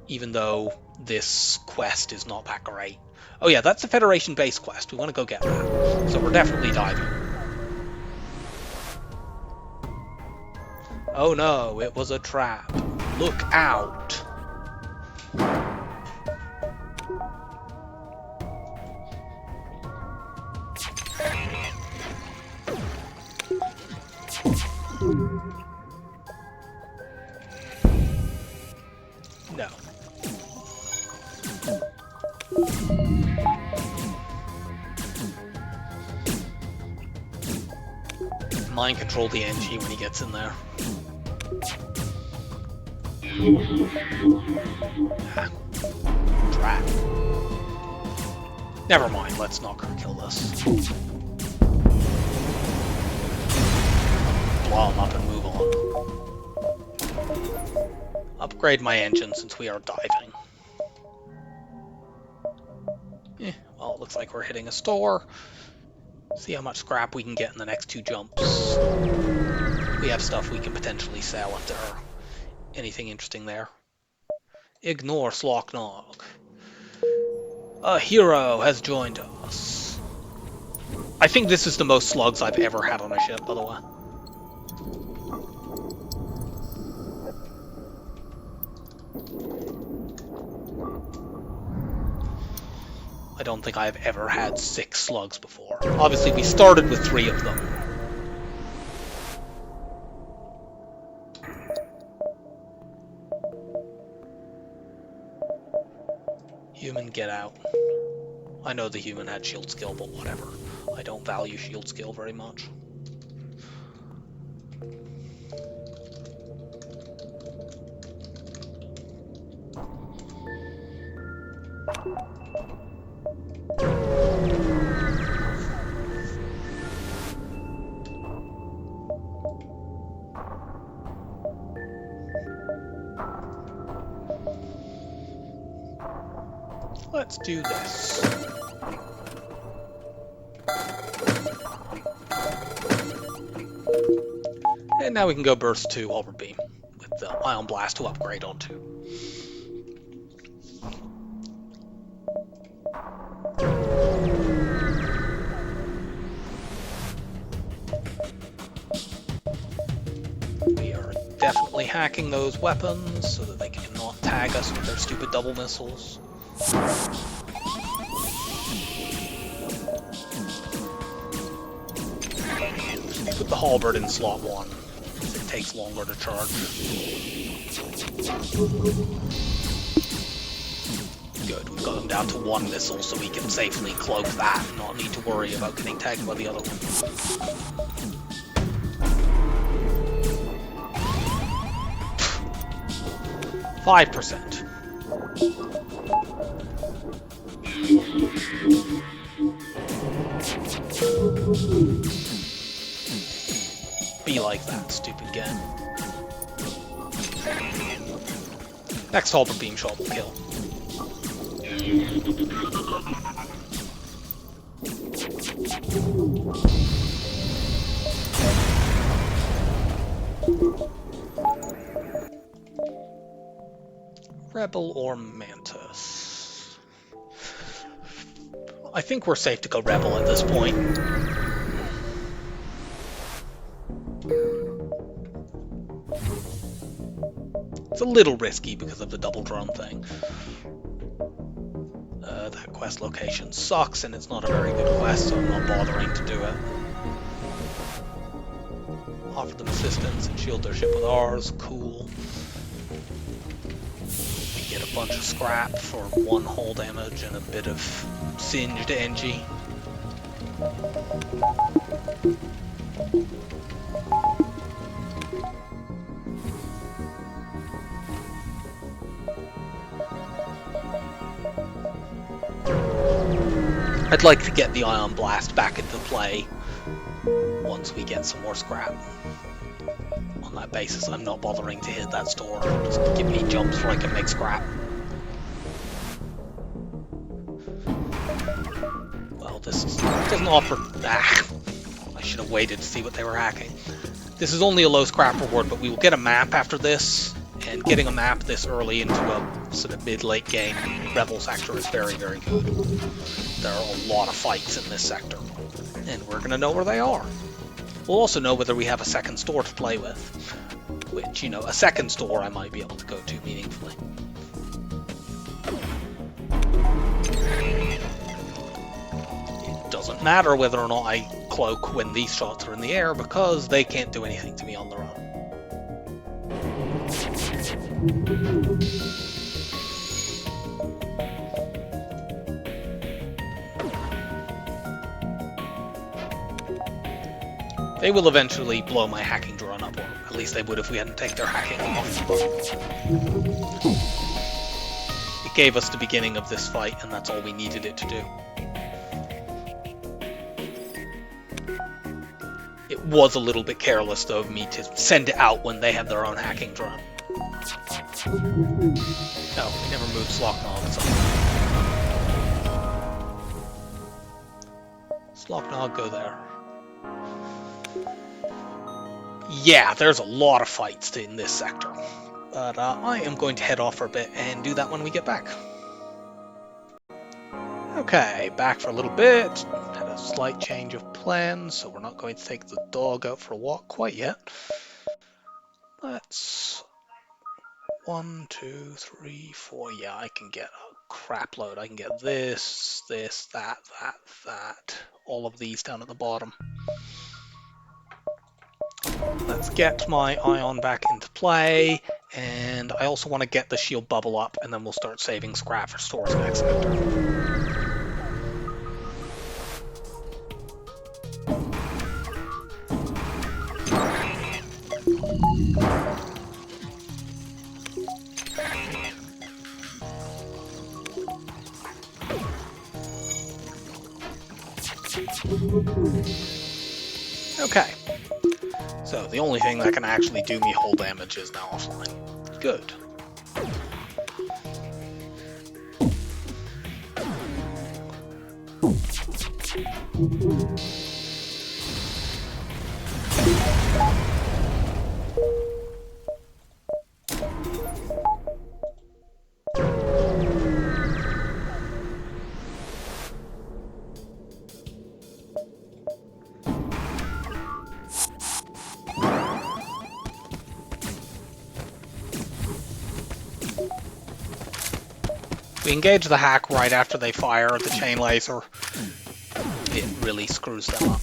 Even though this quest is not that great. Oh yeah, that's a Federation base quest. We want to go get that. So we're definitely diving. Oh no, it was a trap. Look out. No. Mind control the NG when he gets in there. Trap. Never mind, let's not kill this. Blow him up and move on. Upgrade my engine since we are diving. Well, it looks like we're hitting a store. See how much scrap we can get in the next 2 jumps. We have stuff we can potentially sell if there are anything interesting there. Ignore Slocknog. A hero has joined us. I think this is the most slugs I've ever had on a ship, by the way. I don't think I've ever had 6 slugs before. Obviously, we started with 3 of them. Human, get out. I know the human had shield skill, but whatever. I don't value shield skill very much. Let's do this. And now we can go burst to Hopper Beam with the Ion Blast to upgrade onto. We are definitely hacking those weapons so that they cannot tag us with their stupid double missiles. Put the halberd in slot 1. It takes longer to charge. Good, we've got them down to 1 missile so we can safely cloak that and not need to worry about getting tagged by the other one. 5%. Be like that, stupid game. Next Halberd Beam shot will kill. Rebel or Mantis? I think we're safe to go Rebel at this point. It's a little risky because of the double drum thing. That quest location sucks and it's not a very good quest, so I'm not bothering to do it. Offer them assistance and shield their ship with ours, cool. We get a bunch of scrap for 1 hull damage and a bit of singed NG. I'd like to get the Ion Blast back into play once we get some more scrap. On that basis, I'm not bothering to hit that store. Just give me jumps so I can make scrap. Well, this doesn't offer... I should have waited to see what they were hacking. This is only a low scrap reward, but we will get a map after this, and getting a map this early into a sort of mid-late game Rebel sector is very, very good. There are a lot of fights in this sector, and we're going to know where they are. We'll also know whether we have a second store to play with, which, you know, a second store I might be able to go to meaningfully. It doesn't matter whether or not I cloak when these shots are in the air, because they can't do anything to me on their own. They will eventually blow my hacking drone up, or at least they would if we hadn't taken their hacking off. It gave us the beginning of this fight, and that's all we needed it to do. It was a little bit careless, though, of me to send it out when they have their own hacking drone. No, we never moved Slocknog, so... Slocknog, go there. Yeah, there's a lot of fights in this sector. But I am going to head off for a bit and do that when we get back. Okay, back for a little bit. Had a slight change of plans, so we're not going to take the dog out for a walk quite yet. Let's... 1, 2, 3, 4... Yeah, I can get crap load. I can get this, this, that, all of these down at the bottom. Let's get my ion back into play, and I also want to get the shield bubble up, and then we'll start saving scrap for stores next sector. Okay, so the only thing that can actually do me whole damage is now offline. Good. We engage the hack right after they fire the chain laser. It really screws them up.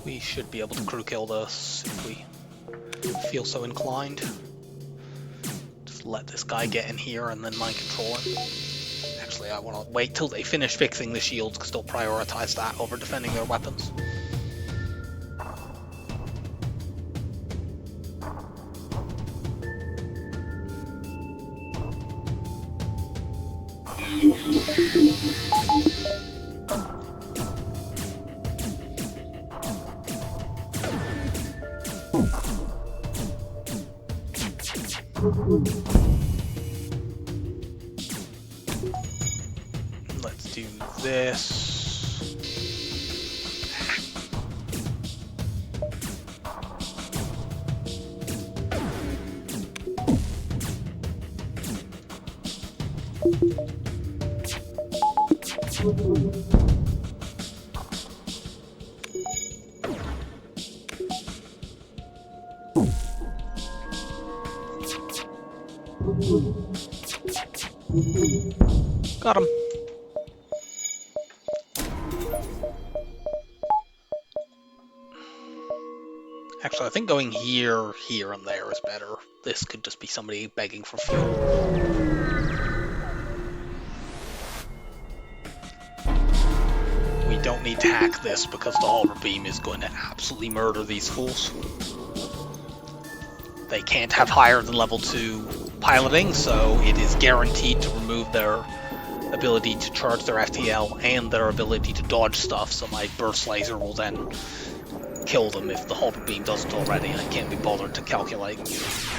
We should be able to crew kill this if we feel so inclined. Just let this guy get in here and then mind control him. Actually, I want to wait till they finish fixing the shields because they'll prioritize that over defending their weapons. Let's do this. Got him. Actually, I think going here, here, and there is better. This could just be somebody begging for fuel. We don't need to hack this because the Halber Beam is going to absolutely murder these fools. They can't have higher than level 2 piloting, so it is guaranteed to remove their ability to charge their FTL and their ability to dodge stuff, so my burst laser will then kill them if the Halber Beam doesn't already. I can't be bothered to calculate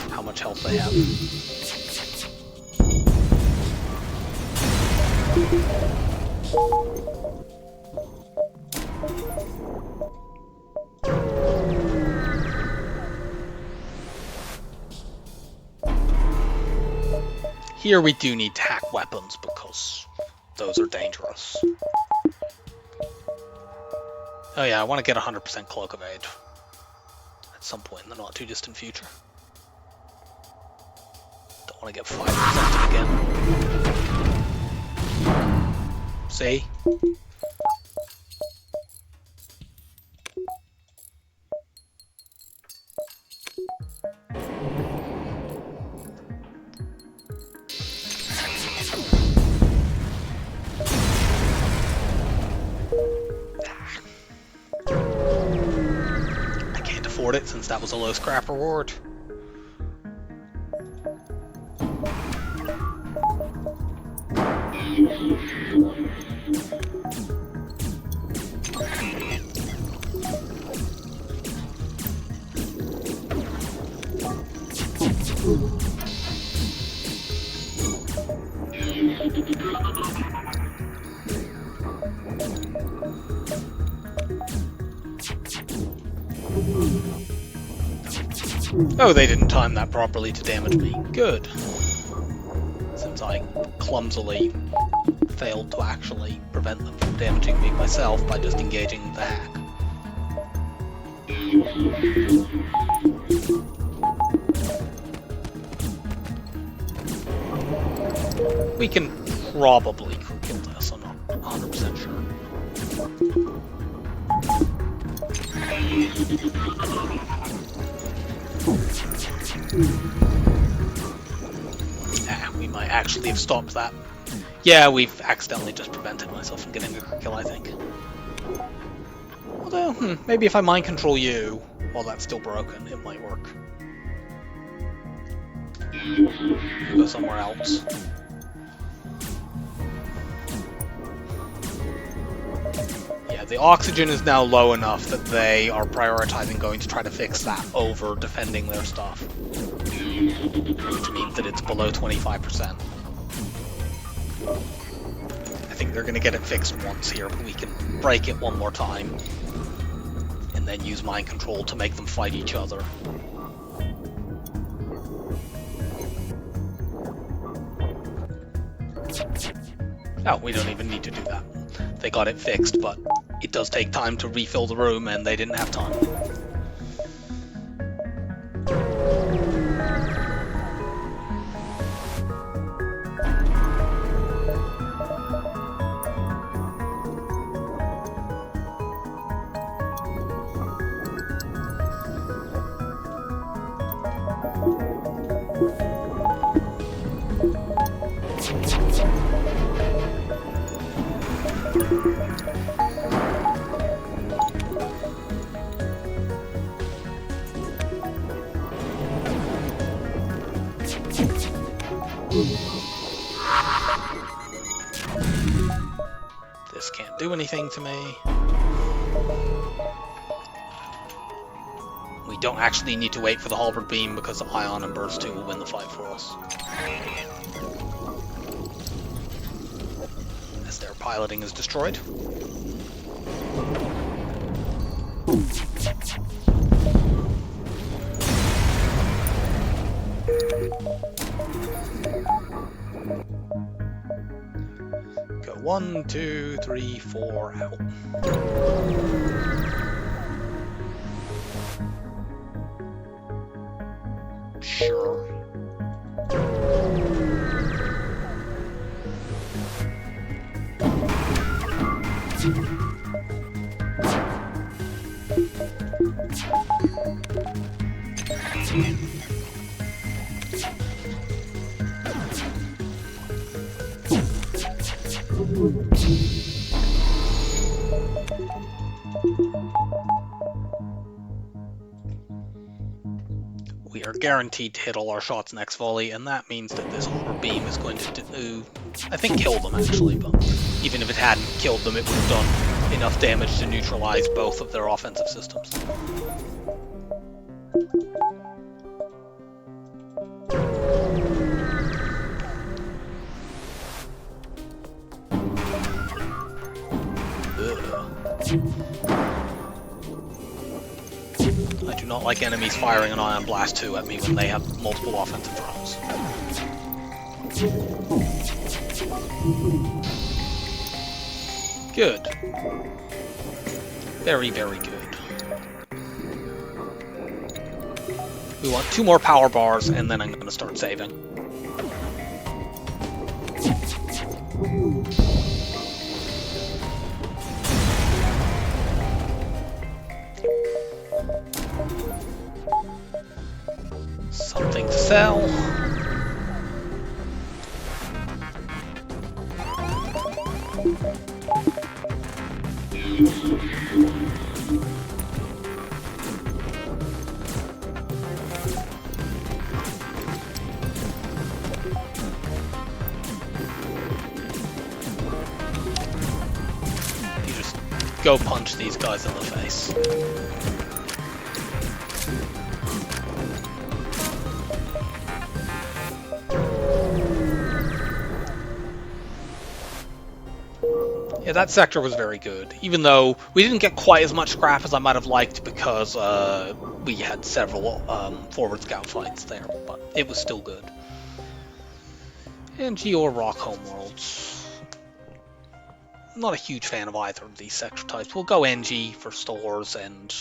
how much health they have. Here we do need to hack weapons because those are dangerous. Oh yeah, I want to get 100% Cloak Evade at some point in the not too distant future. Don't want to get 5% again. See? It since that was a low scrap reward. Oh, they didn't time that properly to damage me. Good. Since I clumsily failed to actually prevent them from damaging me myself by just engaging the hack. We can probably kill this, I'm not 100% sure. We might actually have stopped that. Yeah, we've accidentally just prevented myself from getting a kill, I think. Although, maybe if I mind control you while that's still broken, it might work. Go somewhere else. Yeah, the oxygen is now low enough that they are prioritizing going to try to fix that over defending their stuff. Which means that it's below 25%. I think they're going to get it fixed once here, but we can break it one more time. And then use mind control to make them fight each other. Oh, we don't even need to do that. They got it fixed, but it does take time to refill the room, and they didn't have time. This can't do anything to me. We don't actually need to wait for the halberd beam because Ion and Burst 2 will win the fight for us. As their piloting is destroyed. Go 1, 2, 3, 4, out. Sure. We are guaranteed to hit all our shots next volley, and that means that this halberd beam is going to do, I think, kill them actually, but even if it hadn't killed them, it would have done enough damage to neutralize both of their offensive systems. I do not like enemies firing an Ion Blast 2 at me when they have multiple offensive drones. Good. Very, very good. We want 2 more power bars, and then I'm going to start saving. Something to sell. You just go punch these guys in the face. Yeah, that sector was very good, even though we didn't get quite as much scrap as I might have liked because we had several forward scout fights there, but it was still good. And Geo Rock Homeworlds. I'm not a huge fan of either of these sector types. We'll go NG for stores and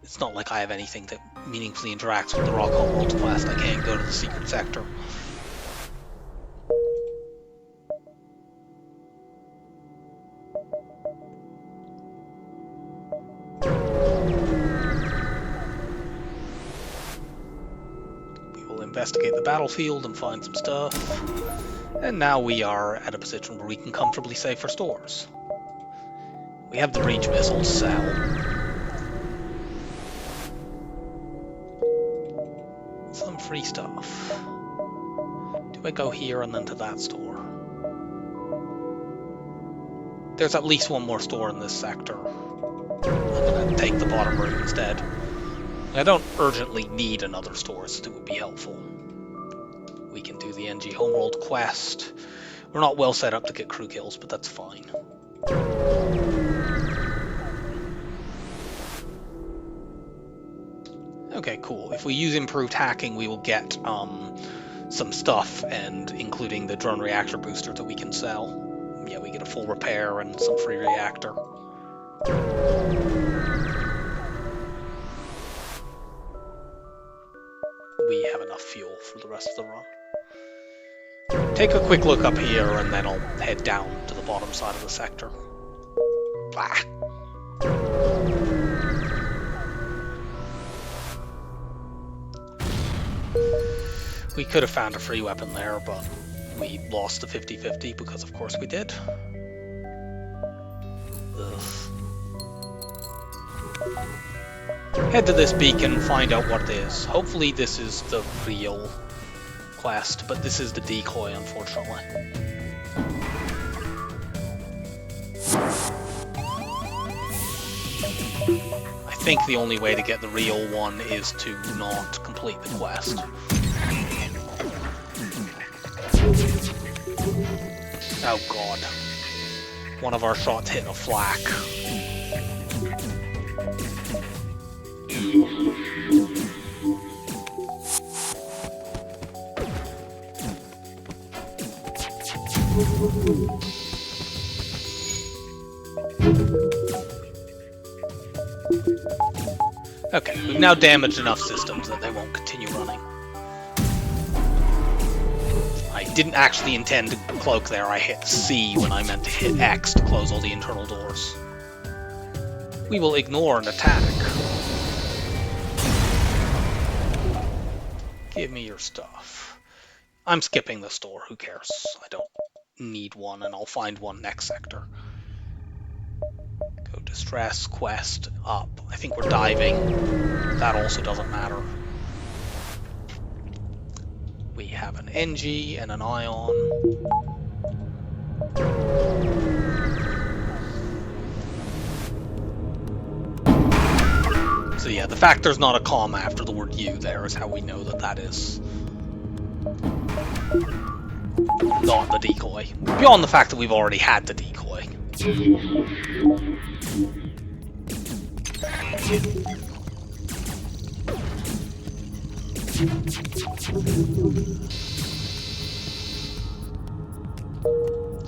It's not like I have anything that meaningfully interacts with the Rock Homeworld quest. I can't go to the secret sector. We will investigate the battlefield and find some stuff. And now we are at a position where we can comfortably save for stores. We have the breach missile to sell. Some free stuff. Do I go here and then to that store? There's at least one more store in this sector. I'm gonna take the bottom route instead. I don't urgently need another store, so it would be helpful. We can do the NG Homeworld quest. We're not well set up to get crew kills, but that's fine. Okay, cool. If we use improved hacking, we will get some stuff, and including the drone reactor booster that we can sell. Yeah, we get a full repair and some free reactor. We have enough fuel for the rest of the run. Take a quick look up here, and then I'll head down to the bottom side of the sector. Blah. We could have found a free weapon there, but we lost the 50-50 because of course we did. Ugh. Head to this beacon, find out what it is. Hopefully this is the real quest, but this is the decoy, unfortunately. I think the only way to get the real one is to not complete the quest. Oh god. One of our shots hit a flak. Okay, we've now damaged enough systems that they won't continue running. I didn't actually intend to cloak there. I hit C when I meant to hit X to close all the internal doors. We will ignore an attack. Give me your stuff. I'm skipping the store, who cares? I don't need one, and I'll find one next sector. Go distress, quest, up. I think we're diving. That also doesn't matter. We have an NG and an ion. So yeah, the fact there's not a comma after the word "you" there is how we know that that is not the decoy. Beyond the fact that we've already had the decoy.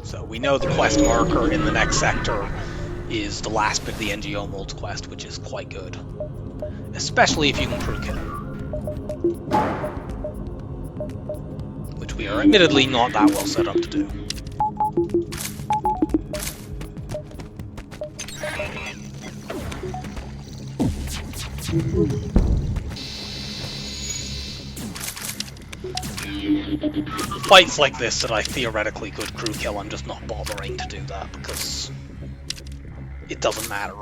So we know the quest marker in the next sector is the last bit of the NG Homeworld quest, which is quite good. Especially if you can crew kill. Which we are admittedly not that well set up to do. Fights like this that I theoretically could crew kill, I'm just not bothering to do that because it doesn't matter.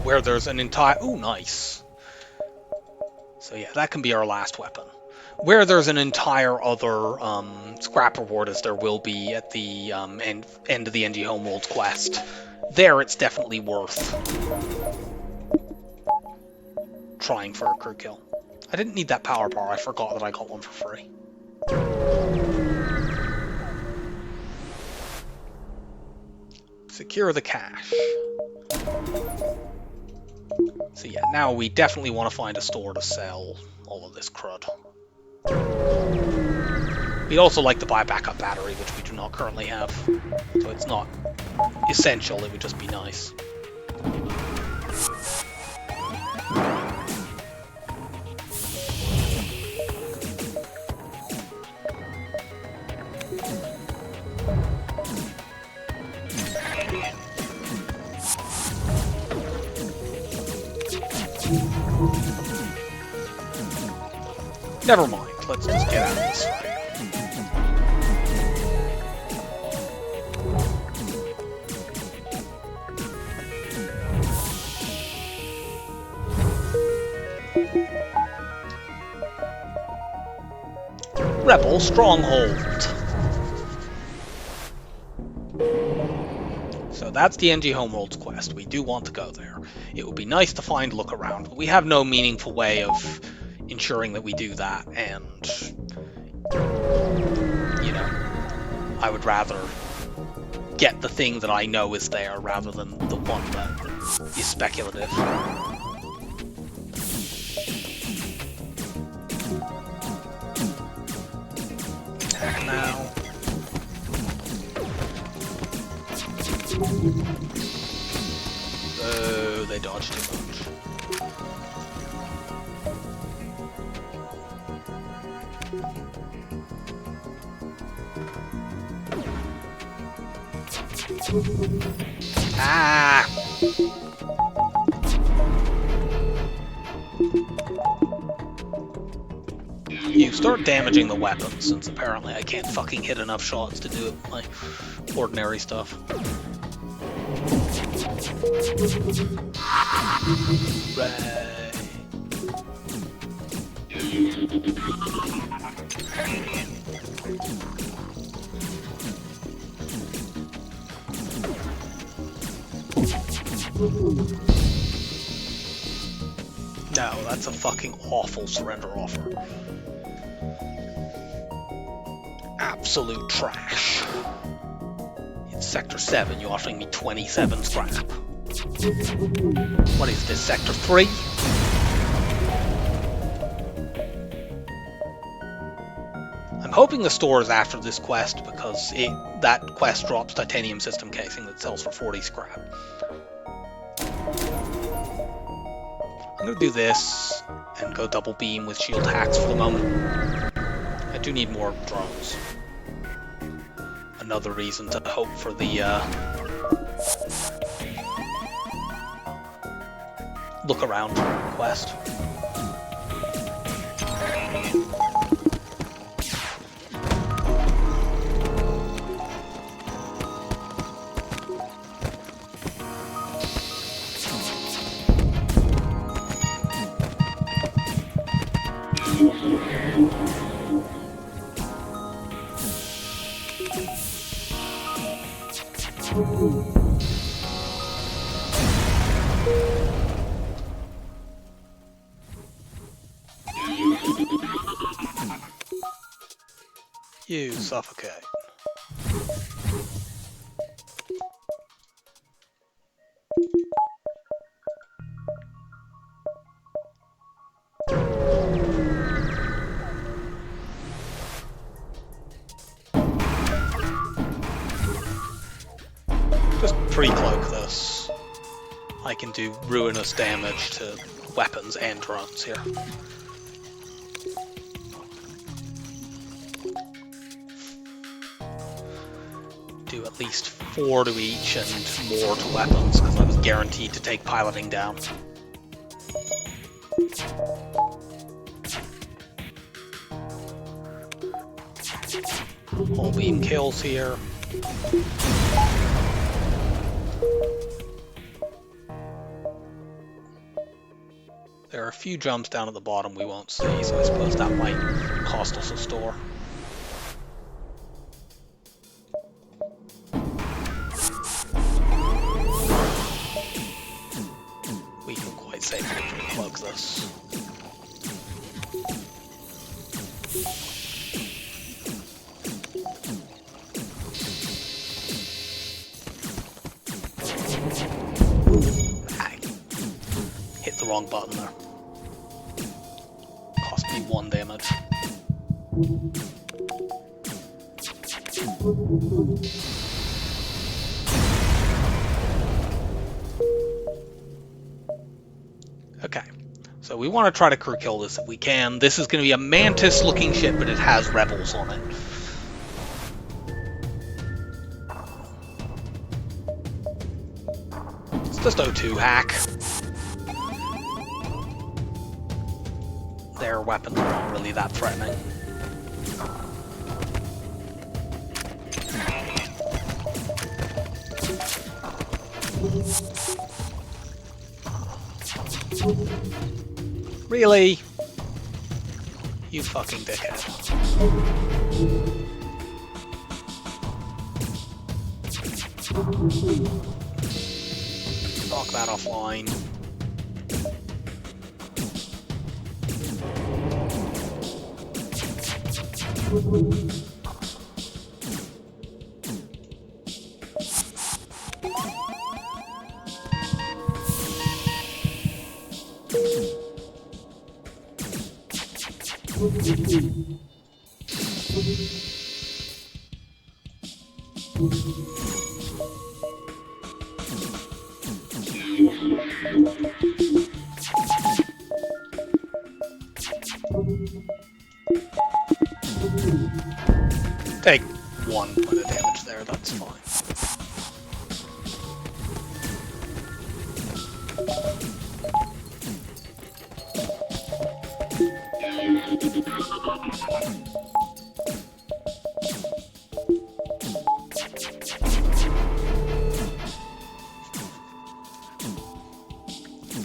Where there's an entire... Ooh, nice. So yeah, that can be our last weapon. Where there's an entire other scrap reward, as there will be at the end of the NG Homeworld quest, there it's definitely worth trying for a crew kill. I didn't need that power bar, I forgot that I got one for free. Secure the cache. So yeah, now we definitely want to find a store to sell all of this crud. We'd also like to buy a backup battery, which we do not currently have. So it's not essential, it would just be nice. Never mind, let's just get out of this fight. Rebel Stronghold. So that's the NG Homeworlds quest. We do want to go there. It would be nice to find look around, but we have no meaningful way of ensuring that we do that, and you know, I would rather get the thing that I know is there rather than the one that is speculative. Attack now. Oh, they dodged too much. Ah! You start damaging the weapons, since apparently I can't fucking hit enough shots to do it with my ordinary stuff. Right. No, that's a fucking awful surrender offer. Absolute trash. In Sector 7, you're offering me 27 scrap. What is this, Sector 3? I'm hoping the store is after this quest, because that quest drops titanium system casing that sells for 40 scrap. I'm going to do this and go double beam with shield hacks for the moment. I do need more drones. Another reason to hope for the look around quest. You suffocate. Just pre-cloak this. I can do ruinous damage to weapons and drones here. Do at least 4 to each and more to weapons, because I was guaranteed to take piloting down. Whole beam kills here. There are a few jumps down at the bottom we won't see, so I suppose that might cost us a store. We can quite safely plug this. Hit the wrong button there. Cost me 1 damage. Okay, so we want to try to crew kill this if we can. This is going to be a Mantis-looking ship, but it has rebels on it. It's just O2 hack. Their weapons are not really that threatening. Really? You fucking dickhead. Knock that offline. Take 1 point of damage there, that's fine.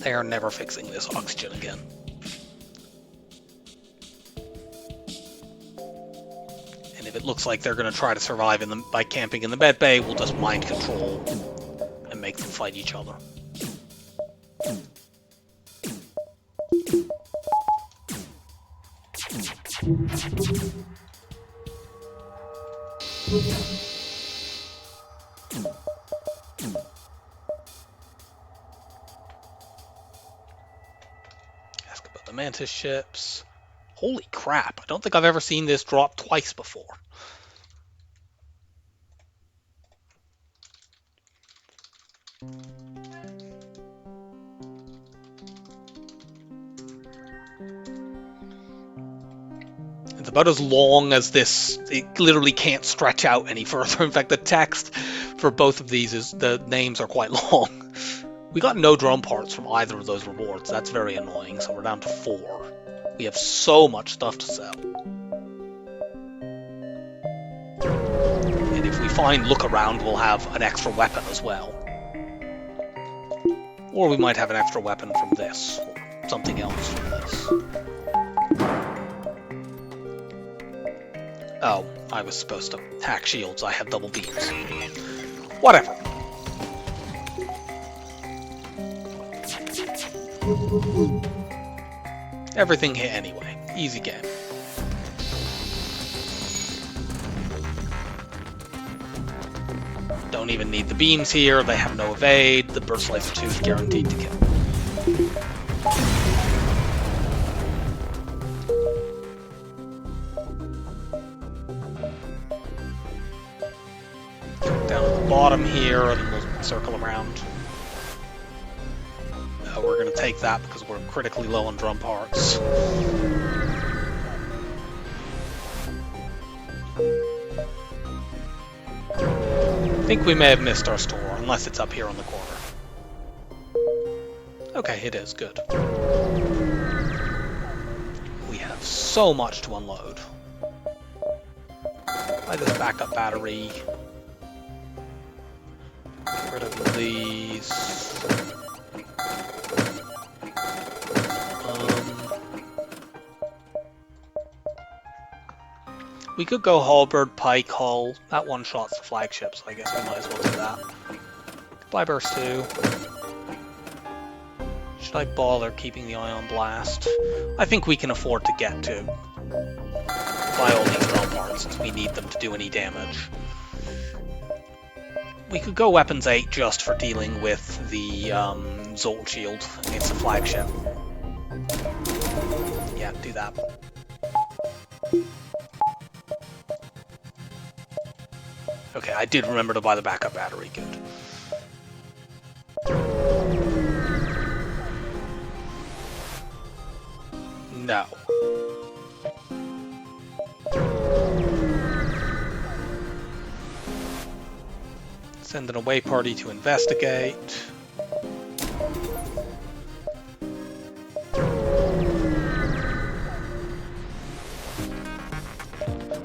They are never fixing this oxygen again. And if it looks like they're going to try to survive by camping in the med bay, we'll just mind control and make them fight each other. Ask about the Mantis ships. Holy crap, I don't think I've ever seen this drop twice before. It's about as long as this. It literally can't stretch out any further. In fact, the text for both of these is, the names are quite long. We got no drone parts from either of those rewards. That's very annoying, so we're down to 4. We have so much stuff to sell. And if we find look around, we'll have an extra weapon as well. Or we might have an extra weapon from this, or something else from this. Oh, I was supposed to hack shields. I have double beams. Whatever. Everything hit anyway. Easy game. Don't even need the beams here. They have no evade. The burst laser 2 is guaranteed to kill. Down at the bottom here, and then we'll circle around. We're going to take that because we're critically low on drum parts. I think we may have missed our store, unless it's up here on the corner. Okay, it is. Good. We have so much to unload. Buy this backup battery. Get rid of these. We could go halberd, pike, hull. That one shots the flagship, so I guess we might as well do that. Buy burst 2. Should I bother keeping the eye on blast? I think we can afford to get to buy all these drone parts since we need them to do any damage. We could go weapons 8 just for dealing with the Zolt shield against the flagship. Yeah, do that. Okay, I did remember to buy the backup battery. Good. No. Send an away party to investigate.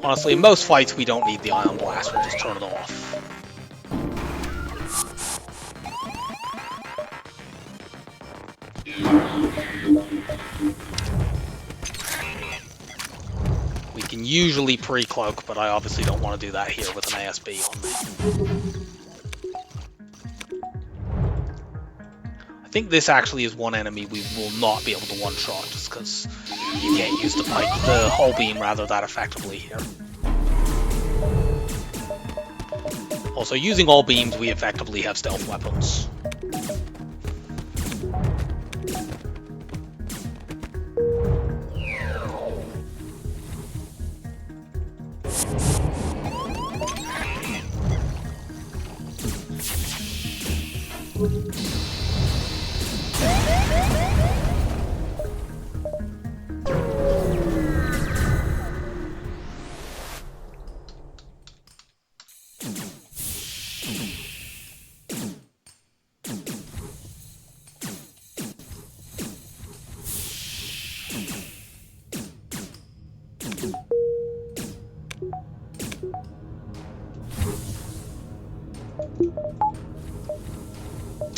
Honestly, in most fights we don't need the Ion Blast, we'll just turn it off. We can usually pre-cloak, but I obviously don't want to do that here with an ASB on me. I think this actually is one enemy we will not be able to one-shot, just because you can't use the hull beam rather that effectively here. Also, using all beams, we effectively have stealth weapons.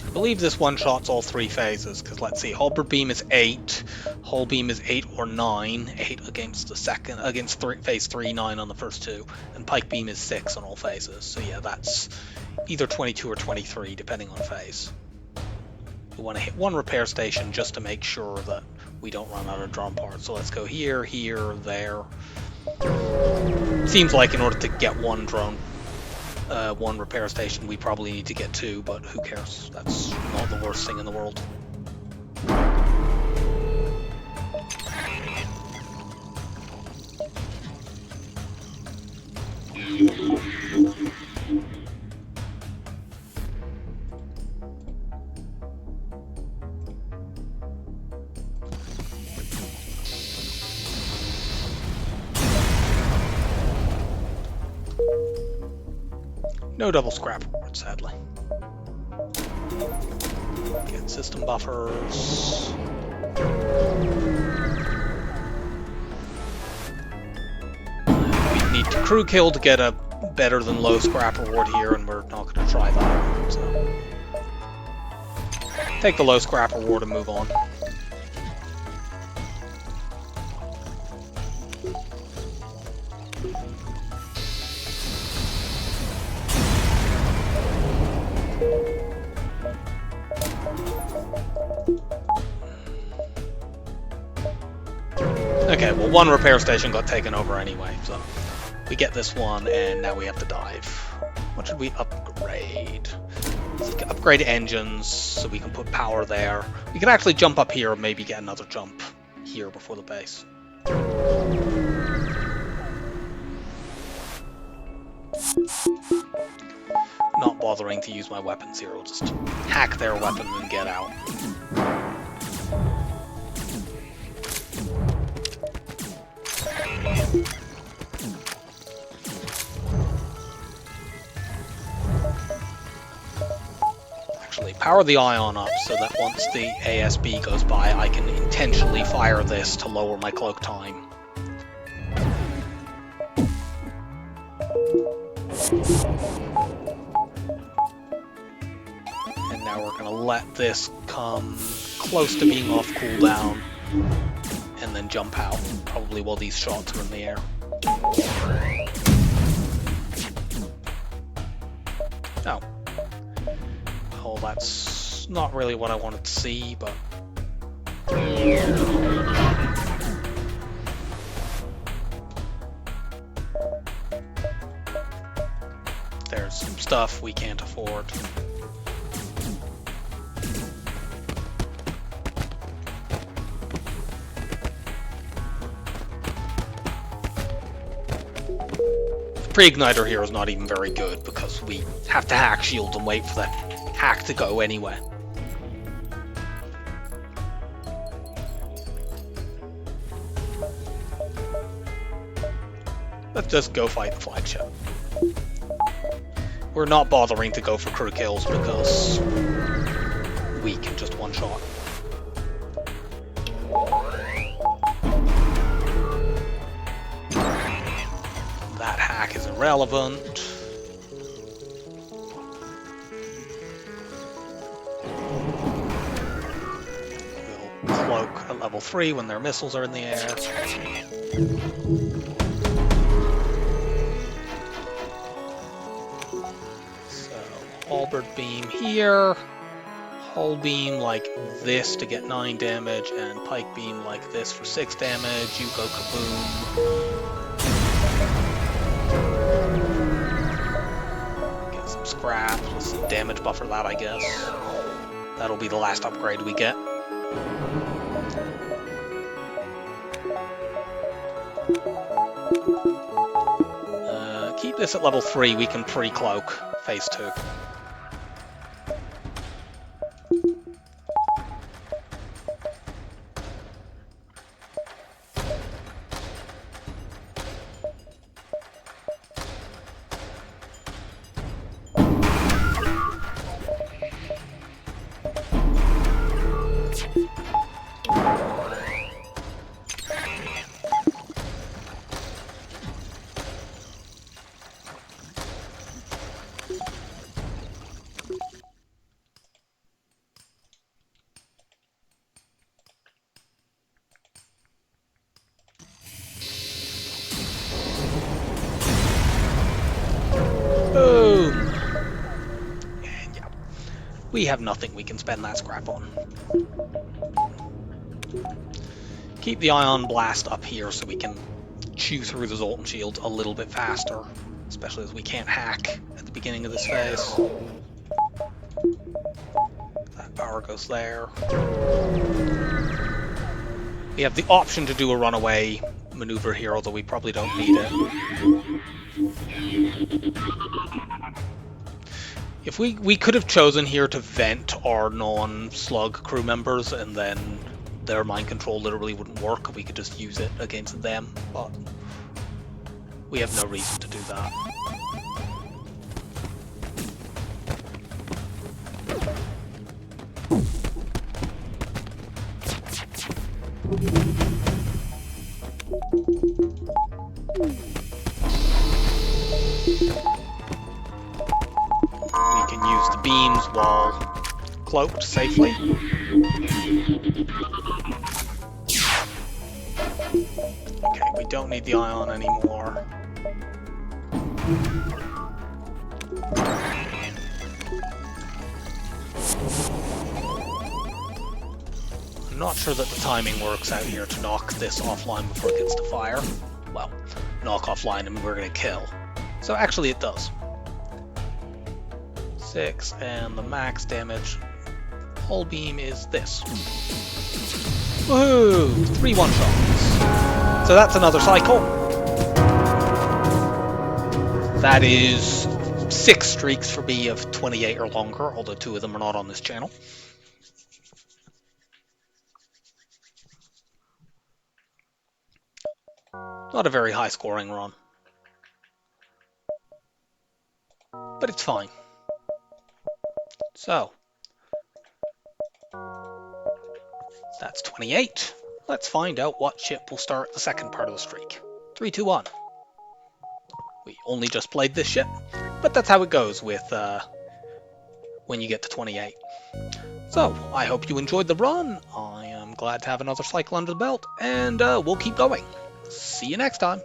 I believe this one-shots all three phases, because let's see, halberd beam is 8, hull beam is 8 or 9, 8 against the second, against phase 3, 9 on the first two, and pike beam is 6 on all phases. So yeah, that's either 22 or 23, depending on phase. We want to hit one repair station just to make sure that we don't run out of drone parts. So let's go here, here, there. Seems like in order to get one drone, one repair station, we probably need to get 2, but who cares? That's not the worst thing in the world. No double scrap reward, sadly. Get system buffers. We need to crew kill to get a better than low scrap reward here, and we're not going to try that. So take the low scrap reward and move on. Okay, well, one repair station got taken over anyway, so we get this one, and now we have to dive. What should we upgrade? Let's upgrade engines, so we can put power there. We can actually jump up here and maybe get another jump here before the base. Not bothering to use my weapons here, I'll just hack their weapon and get out. Actually, power the ion up so that once the ASB goes by, I can intentionally fire this to lower my cloak time. And now we're going to let this come close to being off cooldown, and then jump out, probably while these shots are in the air. Oh. Oh, that's not really what I wanted to see, but... there's some stuff we can't afford. pre-igniter here is not even very good because we have to hack shield and wait for the hack to go anyway. Let's just go fight the flagship. We're not bothering to go for crew kills because we can just one-shot. That hack is irrelevant. We'll cloak at level 3 when their missiles are in the air. Halberd beam here, hull beam like this to get 9 damage, and pike beam like this for 6 damage. You go kaboom. Get some scrap, some damage buffer that, I guess. That'll be the last upgrade we get. Keep this at level 3, we can pre-cloak phase 2. Boom! And yeah, we have nothing we can spend that scrap on. Keep the ion blast up here so we can chew through the Zoltan shield a little bit faster, especially as we can't hack at the beginning of this phase. That power goes there. We have the option to do a runaway maneuver here, although we probably don't need it. If we could have chosen here to vent our non-slug crew members, and then their mind control literally wouldn't work. We could just use it against them, but we have no reason to do that. We can use the beams while cloaked safely. Okay, we don't need the ion anymore. I'm not sure that the timing works out here to knock this offline before it gets to fire. Well, knock offline and we're going to kill. So actually it does. 6, and the max damage hull beam is this. Woohoo! 3 one-shots. So that's another cycle. That is 6 streaks for me of 28 or longer, although 2 of them are not on this channel. Not a very high scoring run. But it's fine. So, that's 28. Let's find out what ship will start the second part of the streak. 3, 2, 1. We only just played this ship, but that's how it goes with when you get to 28. So, I hope you enjoyed the run. I am glad to have another cycle under the belt, and we'll keep going. See you next time.